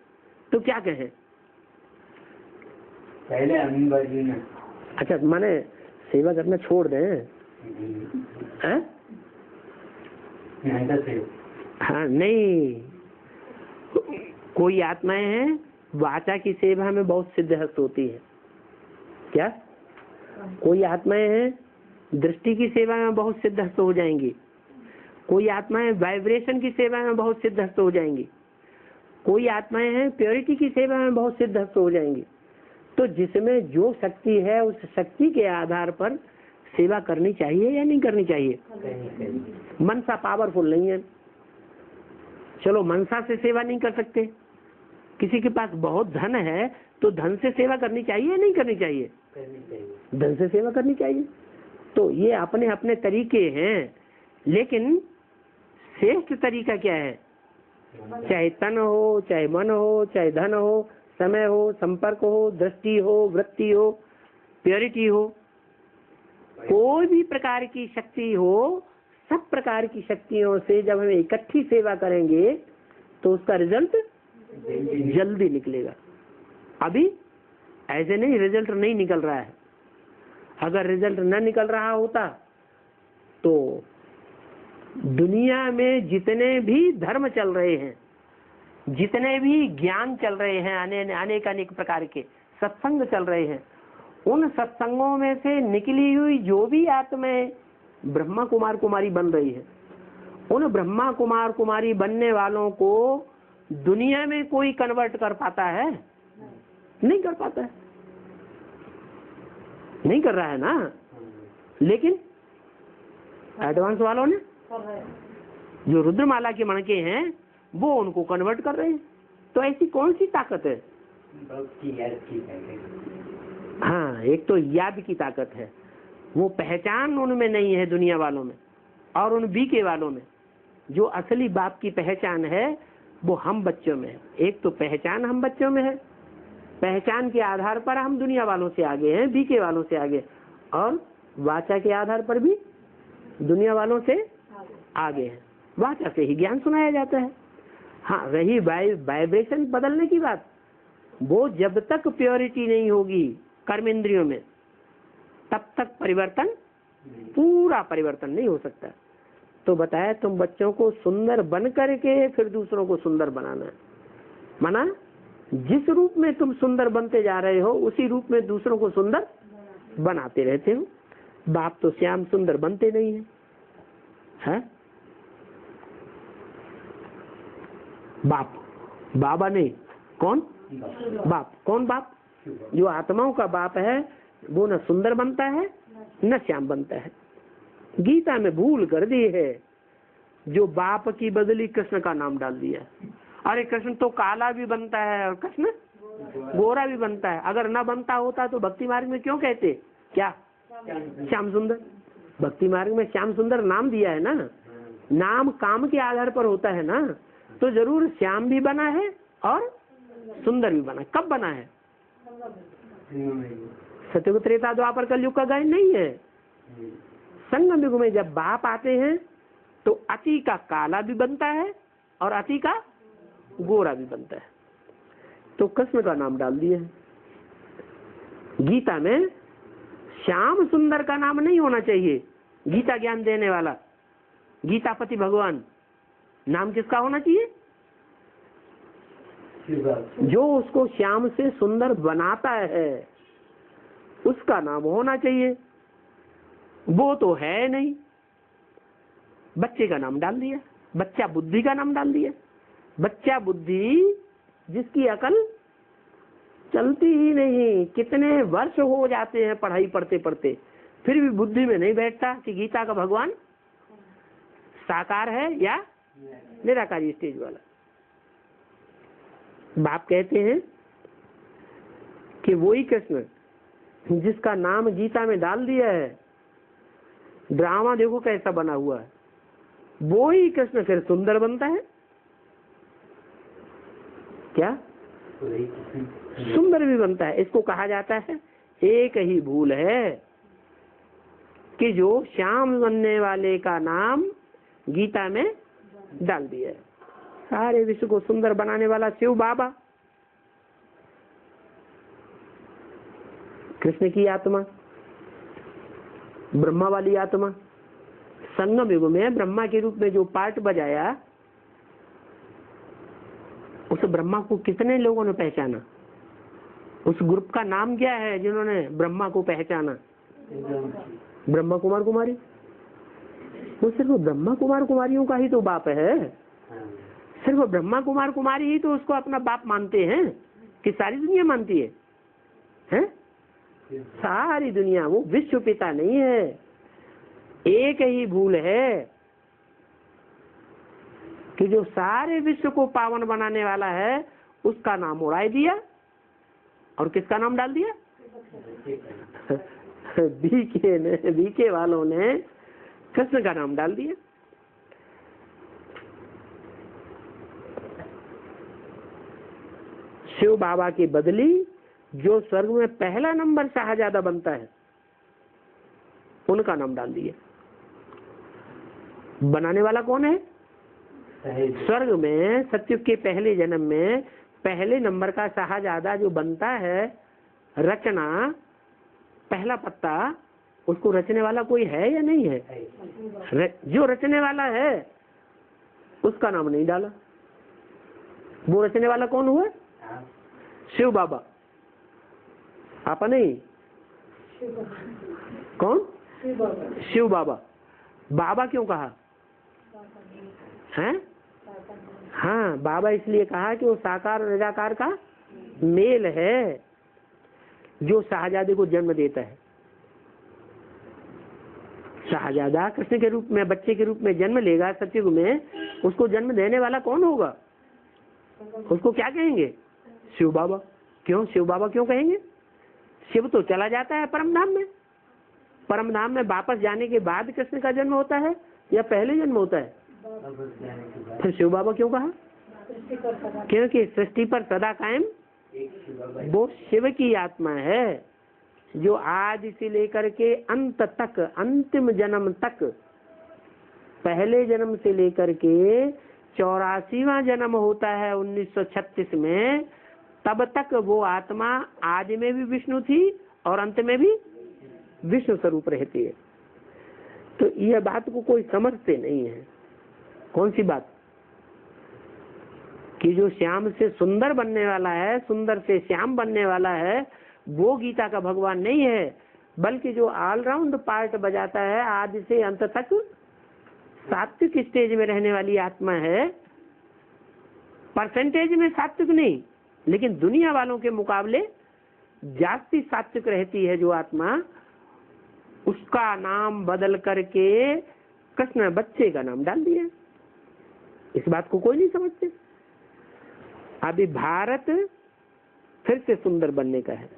[SPEAKER 1] तो क्या कहें?
[SPEAKER 2] पहले अमीन जी ने
[SPEAKER 1] अच्छा माने सेवा करना छोड़ दें? हैं?
[SPEAKER 2] नहीं तो सही।
[SPEAKER 1] हाँ नहीं, कोई आत्माएं हैं वाचा की सेवा में बहुत सिद्धहस्त होती है। क्या? कोई आत्माएं हैं दृष्टि की सेवा में बहुत सिद्धहस्त हो जाएंगी। कोई आत्माएं वाइब्रेशन की सेवा में बहुत सिद्धहस्त हो जाएंगी। कोई आत्माएं हैं प्योरिटी की सेवा में बहुत सिद्धहस्त हो जाएंगी। तो जिसमें जो शक्ति है उस शक्ति के आधार पर सेवा करनी चाहिए या नहीं करनी चाहिए?
[SPEAKER 2] कहीं
[SPEAKER 1] मनसा पावरफुल नहीं है, चलो मनसा से सेवा नहीं कर सकते। किसी के पास बहुत धन है तो धन से सेवा करनी चाहिए या नहीं करनी चाहिए?
[SPEAKER 2] करनी चाहिए।
[SPEAKER 1] धन से सेवा करनी चाहिए। तो ये अपने अपने तरीके हैं, लेकिन श्रेष्ठ तरीका क्या है? चाहे तन हो, चाहे मन हो, चाहे धन हो, समय हो, संपर्क हो, दृष्टि हो, वृत्ति हो, प्योरिटी हो, कोई भी प्रकार की शक्ति हो, सब प्रकार की शक्तियों से जब हम इकट्ठी सेवा करेंगे तो उसका रिजल्ट जल्दी निकलेगा। अभी ऐसे नहीं रिजल्ट नहीं निकल रहा है। अगर रिजल्ट न निकल रहा होता तो दुनिया में जितने भी धर्म चल रहे हैं, जितने भी ज्ञान चल रहे हैं, अनेक अनेक प्रकार के सत्संग चल रहे हैं, उन सत्संगों में से निकली हुई जो भी आत्माएं ब्रह्मा कुमार कुमारी बन रही है, उन ब्रह्मा कुमार कुमारी बनने वालों को दुनिया में कोई कन्वर्ट कर पाता है? नहीं कर पाता है, नहीं कर रहा है ना। लेकिन एडवांस वालों ने जो रुद्रमाला के मणके हैं वो उनको कन्वर्ट कर रहे हैं। तो ऐसी कौन सी ताकत है? हाँ, एक तो याद की ताकत है, वो पहचान उनमें नहीं है दुनिया वालों में। और उन बीके वालों में जो असली बाप की पहचान है वो हम बच्चों में है। एक तो पहचान हम बच्चों में है, पहचान के आधार पर हम दुनिया वालों से आगे हैं, बीके वालों से आगे, और वाचा के आधार पर भी दुनिया वालों से आगे हैं। वाचा से ही ज्ञान सुनाया जाता है। हाँ, रही वाइब्रेशन बदलने की बात, वो जब तक प्योरिटी नहीं होगी कर्म इंद्रियों में तब तक परिवर्तन, पूरा परिवर्तन नहीं हो सकता। तो बताया तुम बच्चों को सुंदर बन करके फिर दूसरों को सुंदर बनाना है। माना जिस रूप में तुम सुंदर बनते जा रहे हो उसी रूप में दूसरों को सुंदर बनाते रहते हो। बाप तो श्याम सुंदर बनते नहीं है? बाप बाबा नहीं, कौन बाप? कौन बाप? जो आत्माओं का बाप है वो न सुंदर बनता है न श्याम बनता है। गीता में भूल कर दी है, जो बाप की बदली कृष्ण का नाम डाल दिया। अरे कृष्ण तो काला भी बनता है और कृष्ण गोरा भी बनता है। अगर न बनता होता तो भक्ति मार्ग में क्यों कहते क्या श्याम सुंदर? भक्ति मार्ग में श्याम सुंदर नाम दिया है ना, नाम काम के आधार पर होता है ना। तो जरूर श्याम भी बना है और सुंदर भी बना। कब बना है? सत्युग त्रेता द्वापर कलयुग का गायन नहीं है। संगम युग में जब बाप आते हैं तो अति का काला भी बनता है और अति का गोरा भी बनता है। तो कृष्ण का नाम डाल दिया है। गीता में श्याम सुंदर का नाम नहीं होना चाहिए। गीता ज्ञान देने वाला गीतापति भगवान नाम किसका होना चाहिए? जो उसको श्याम से सुंदर बनाता है उसका नाम होना चाहिए। वो तो है नहीं, बच्चे का नाम डाल दिया, बच्चा बुद्धि का नाम डाल दिया। बच्चा बुद्धि जिसकी अकल चलती ही नहीं, कितने वर्ष हो जाते हैं पढ़ाई पढ़ते पढ़ते, फिर भी बुद्धि में नहीं बैठता कि गीता का भगवान साकार है या निराकारी स्टेज वाला। बाप कहते हैं कि वही कृष्ण जिसका नाम गीता में डाल दिया है। ड्रामा देखो कैसा बना हुआ है, वो ही कृष्ण फिर सुंदर बनता है। क्या सुंदर भी बनता है। इसको कहा जाता है एक ही भूल है कि जो श्याम बनने वाले का नाम गीता में डाल दिया है। सारे विश्व को सुंदर बनाने वाला शिव बाबा, कृष्ण की आत्मा, ब्रह्मा वाली आत्मा, संगम युग में ब्रह्मा के रूप में जो पार्ट बजाया, उस ब्रह्मा को कितने लोगों ने पहचाना? उस ग्रुप का नाम क्या है जिन्होंने ब्रह्मा को पहचाना? ब्रह्मा कुमार कुमारी। वो सिर्फ ब्रह्मा कुमार कुमारियों का ही तो बाप है। सिर्फ ब्रह्मा कुमार कुमारी ही तो उसको अपना बाप मानते हैं कि सारी दुनिया मानती है, हैं? सारी दुनिया। वो विश्व पिता नहीं है। एक ही भूल है कि जो सारे विश्व को पावन बनाने वाला है उसका नाम उड़ाई दिया और किसका नाम डाल दिया? बीके वालों ने कृष्ण का नाम डाल दिया। शिव बाबा की बदली जो स्वर्ग में पहला नंबर शाहजादा बनता है उनका नाम डाल दिया। बनाने वाला कौन है? स्वर्ग में सतयुग के पहले जन्म में पहले नंबर का शाहजादा जो बनता है, रचना, पहला पत्ता, उसको रचने वाला कोई है या नहीं है? जो रचने वाला है उसका नाम नहीं डाला। वो रचने वाला कौन हुआ? शिव बाबा। आप नहीं? कौन? शिव बाबा। बाबा क्यों कहा है? हाँ, बाबा इसलिए कहा कि वो साकार और निराकार का मेल है जो शाहजादे को जन्म देता है। शाहजादा कृष्ण के रूप में, बच्चे के रूप में जन्म लेगा सतयुग में, उसको जन्म देने वाला कौन होगा? उसको क्या कहेंगे? शिव बाबा। क्यों शिव बाबा क्यों कहेंगे? शिव तो चला जाता है परम धाम में। परम धाम में वापस जाने के बाद कृष्ण का जन्म होता है या पहले जन्म होता है? फिर शिव बाबा क्यों कहा? क्योंकि सृष्टि पर सदा कायम वो शिव की आत्मा है जो आज से लेकर के अंत तक, अंतिम जन्म तक, पहले जन्म से लेकर के 84वां जन्म होता है 1936 में, तब तक वो आत्मा आज में भी विष्णु थी और अंत में भी विष्णु स्वरूप रहती है। तो यह बात को कोई समझते नहीं है। कौन सी बात? कि जो श्याम से सुंदर बनने वाला है, सुंदर से श्याम बनने वाला है, वो गीता का भगवान नहीं है, बल्कि जो ऑलराउंड पार्ट बजाता है आदि से अंत तक सात्विक स्टेज में रहने वाली आत्मा है। परसेंटेज में सात्विक नहीं, लेकिन दुनिया वालों के मुकाबले जास्ती सात्विक रहती है जो आत्मा, उसका नाम बदल करके कृष्ण बच्चे का नाम डाल दिया। इस बात को कोई नहीं समझते। अभी भारत फिर से सुंदर बनने का है।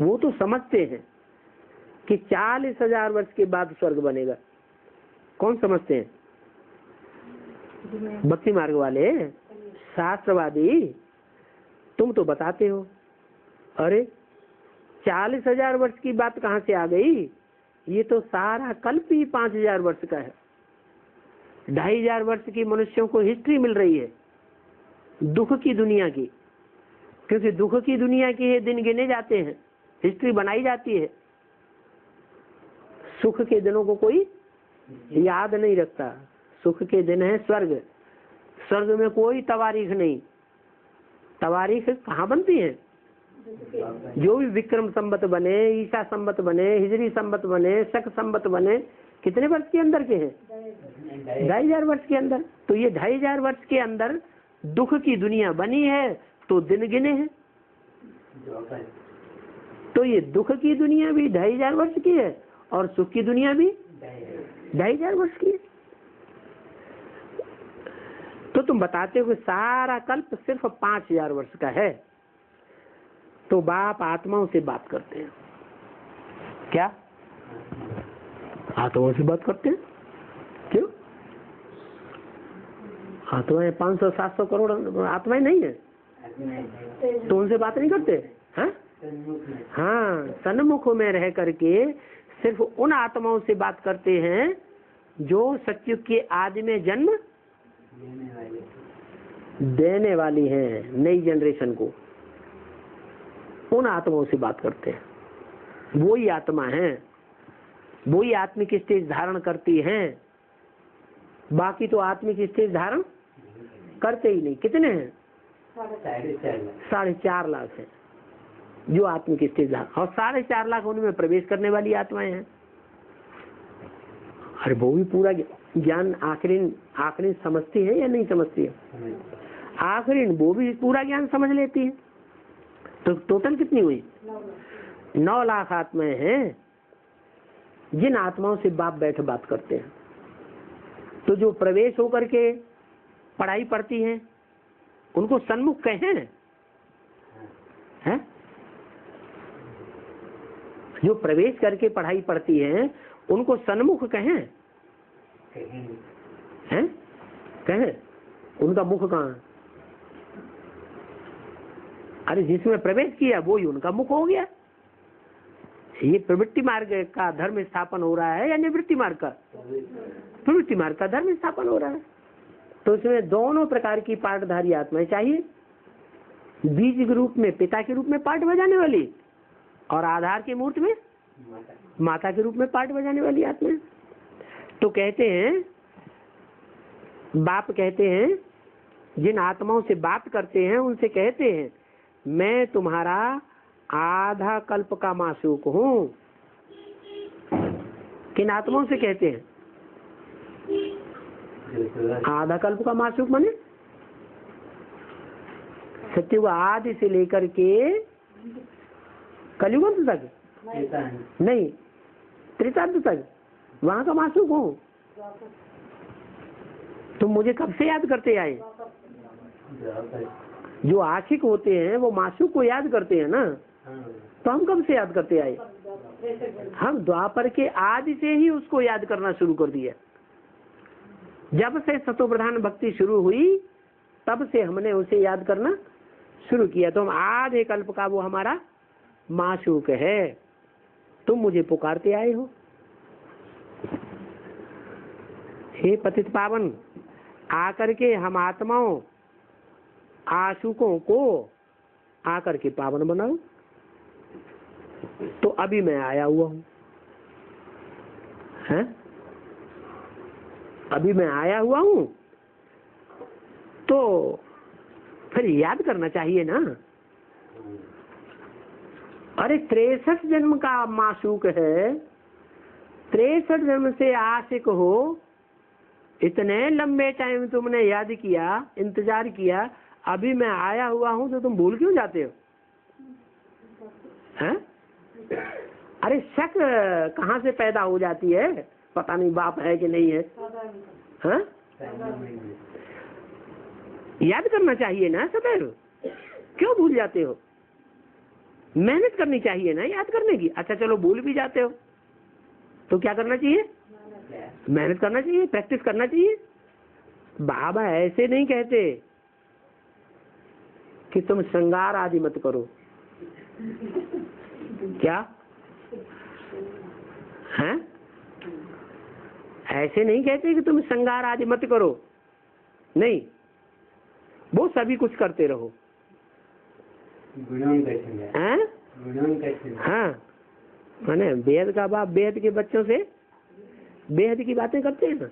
[SPEAKER 1] वो तो समझते हैं कि 40,000 वर्ष के बाद स्वर्ग बनेगा। कौन समझते हैं? भक्ति मार्ग वाले, शास्त्रवादी। तुम तो बताते हो अरे 40,000 वर्ष की बात कहाँ से आ गई? ये तो सारा कल्प ही 5,000 वर्ष का है। 2,500 वर्ष की मनुष्यों को हिस्ट्री मिल रही है दुख की दुनिया की, क्योंकि दुख की दुनिया के दिन गिने जाते हैं, हिस्ट्री बनाई जाती है। सुख के दिनों को कोई याद नहीं रखता। सुख के दिन है स्वर्ग। स्वर्ग में कोई तवारीख नहीं। तवारीख कहाँ बनती है? जो भी विक्रम संवत बने, ईसा संवत बने, हिजरी संवत बने, शक संवत बने, कितने वर्ष के अंदर के हैं? 2,500 वर्ष के अंदर। तो ये 2,500 वर्ष के अंदर दुख की दुनिया बनी है तो दिन गिने हैं। तो ये दुख की दुनिया भी 2,500 वर्ष की है और सुख की दुनिया भी 2,500 वर्ष की है। तो तुम बताते हो कि सारा कल्प सिर्फ 5,000 वर्ष का है। तो बाप आत्माओं से बात करते हैं। क्या आत्माओं से बात करते हैं? क्यों? आत्माएं 500-700 करोड़ आत्माएं नहीं है, तो उनसे बात नहीं करते हैं? हाँ, सन्मुख में रह करके सिर्फ उन आत्माओं से बात करते हैं जो सत्युग के आदि में जन्म देने वाली हैं, नई जनरेशन को। उन आत्माओं से बात करते हैं, वो ही आत्मा है, वो ही आत्मिक स्टेज धारण करती हैं। बाकी तो आत्मिक स्टेज धारण करते ही नहीं। कितने हैं? 4.5 लाख है जो आत्मिक स्टेज धारण, और 4.5 लाख उनमें प्रवेश करने वाली आत्माएं हैं। अरे वो भी पूरा ज्ञान आखिरी समझती है या नहीं समझती है? आखिरी वो भी पूरा ज्ञान समझ लेती है। तो टोटल कितनी हुई? 9 लाख आत्माएं हैं जिन आत्माओं से बाप बैठ बात करते हैं। तो जो प्रवेश होकर के पढ़ाई पढ़ती हैं उनको सन्मुख कहें हैं? जो प्रवेश करके पढ़ाई पढ़ती हैं उनको सन्मुख कहें हैं? कहें? उनका मुख कहाँ है? अरे जिसमें प्रवेश किया वो ही उनका मुख हो गया। ये प्रवृत्ति मार्ग का धर्म स्थापन हो रहा है या निवृत्ति मार्ग का? प्रवृत्ति मार्ग का धर्म स्थापन हो रहा है। तो इसमें दोनों प्रकार की पाठधारी आत्माएं चाहिए। बीज के रूप में, पिता के रूप में पाठ बजाने वाली, और आधार के मूर्त में माता के रूप में पाठ बजाने वाली आत्माएं। तो कहते हैं, बाप कहते हैं जिन आत्माओं से बात करते हैं उनसे कहते हैं मैं तुम्हारा आधा कल्प का मासूक हूँ। किन आत्माओं से कहते हैं? आधा कल्प का मासूक माने सत्युग आदि से लेकर के कलियुग तक नहीं, त्रेतायुग तक वहां का मासूक हूँ। तुम मुझे कब से याद करते आए? जो आशिक होते हैं वो मासूक को याद करते हैं ना, तो हम कब से याद करते आए? हम द्वापर के आदि से ही उसको याद करना शुरू कर दिया। जब से सतो प्रधान भक्ति शुरू हुई तब से हमने उसे याद करना शुरू किया। तो हम आधे कल्प का वो हमारा मासूक है। तुम मुझे पुकारते आए हो। हे पतित पावन, आकर के हम आत्माओं आशुकों को आकर के पावन बनाओ। तो अभी मैं आया हुआ हूँ, हैं? अभी मैं आया हुआ हूँ, तो फिर याद करना चाहिए ना। अरे 63 जन्म का मासूक है, 63 जन्म से आशिक हो, इतने लंबे टाइम तुमने याद किया, इंतजार किया, अभी मैं आया हुआ हूँ तो तुम भूल क्यों जाते हो? हैं? अरे शक कहाँ से पैदा हो जाती है? पता नहीं बाप है कि नहीं है, हैं? याद करना चाहिए ना सदैव, क्यों भूल जाते हो? मेहनत करनी चाहिए ना याद करने की। अच्छा चलो भूल भी जाते हो तो क्या करना चाहिए? मेहनत करना चाहिए, प्रैक्टिस करना चाहिए। बाबा ऐसे नहीं कहते कि तुम श्रृंगार आदि मत करो। क्या हैं? ऐसे नहीं कहते कि तुम श्रृंगार आदि मत करो, नहीं, वो सभी कुछ करते रहो। हैं? हाँ, माने बेहद का बाप बेहद के बच्चों से बेहद की बातें करते हैं ना।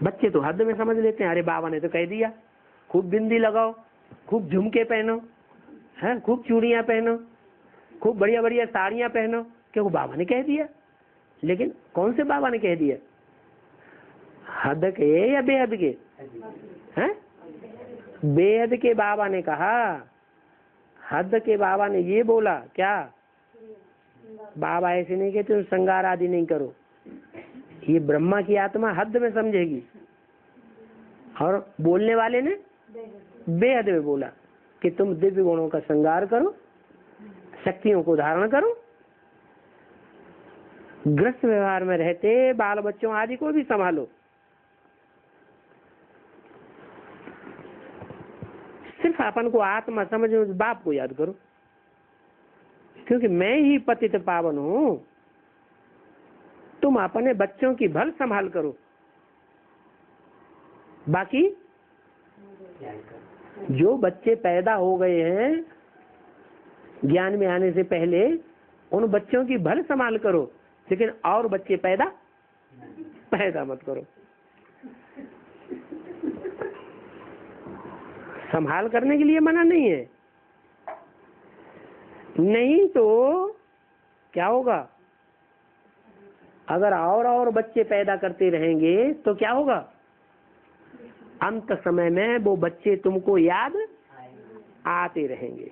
[SPEAKER 1] बच्चे तो हद में समझ लेते हैं, अरे बाबा ने तो कह दिया खूब बिंदी लगाओ, खूब झुमके पहनो, है खूब चूड़ियां पहनो, खूब बढ़िया बढ़िया साड़ियां पहनो, क्यों बाबा ने कह दिया। लेकिन कौन से बाबा ने कह दिया? हद के या बेहद के? हैं? बेहद के बाबा ने कहा, हद के बाबा ने ये बोला। क्या? बाबा ऐसे नहीं कहते श्रृंगार आदि नहीं करो। ये ब्रह्मा की आत्मा हद में समझेगी, और बोलने वाले ने बेहद में बोला कि तुम दिव्य गुणों का श्रृंगार करो, शक्तियों को धारण करो। ग्रस्त व्यवहार में रहते बाल बच्चों आदि को भी संभालो। सिर्फ अपन को आत्मा समझ उस बाप को याद करो, क्योंकि मैं ही पतित पावन हूं। तुम अपने बच्चों की भल संभाल करो, बाकी जो बच्चे पैदा हो गए हैं ज्ञान में आने से पहले, उन बच्चों की भल संभाल करो, लेकिन और बच्चे पैदा मत करो। संभाल करने के लिए मना नहीं है, नहीं तो क्या होगा? अगर और बच्चे पैदा करते रहेंगे तो क्या होगा? अंत समय में वो बच्चे तुमको याद आते रहेंगे।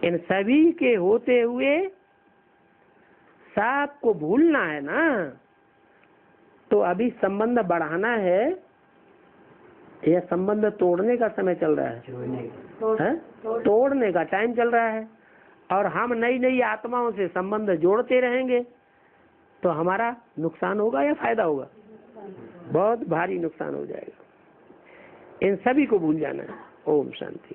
[SPEAKER 1] इन सभी के होते हुए सबको भूलना है ना, तो अभी संबंध बढ़ाना है या संबंध तोड़ने का समय चल रहा है? तोड़ने का टाइम चल रहा है। और हम नई नई आत्माओं से संबंध जोड़ते रहेंगे तो हमारा नुकसान होगा या फायदा होगा? बहुत भारी नुकसान हो जाएगा। इन सभी को भूल जाना है। ओम शांति।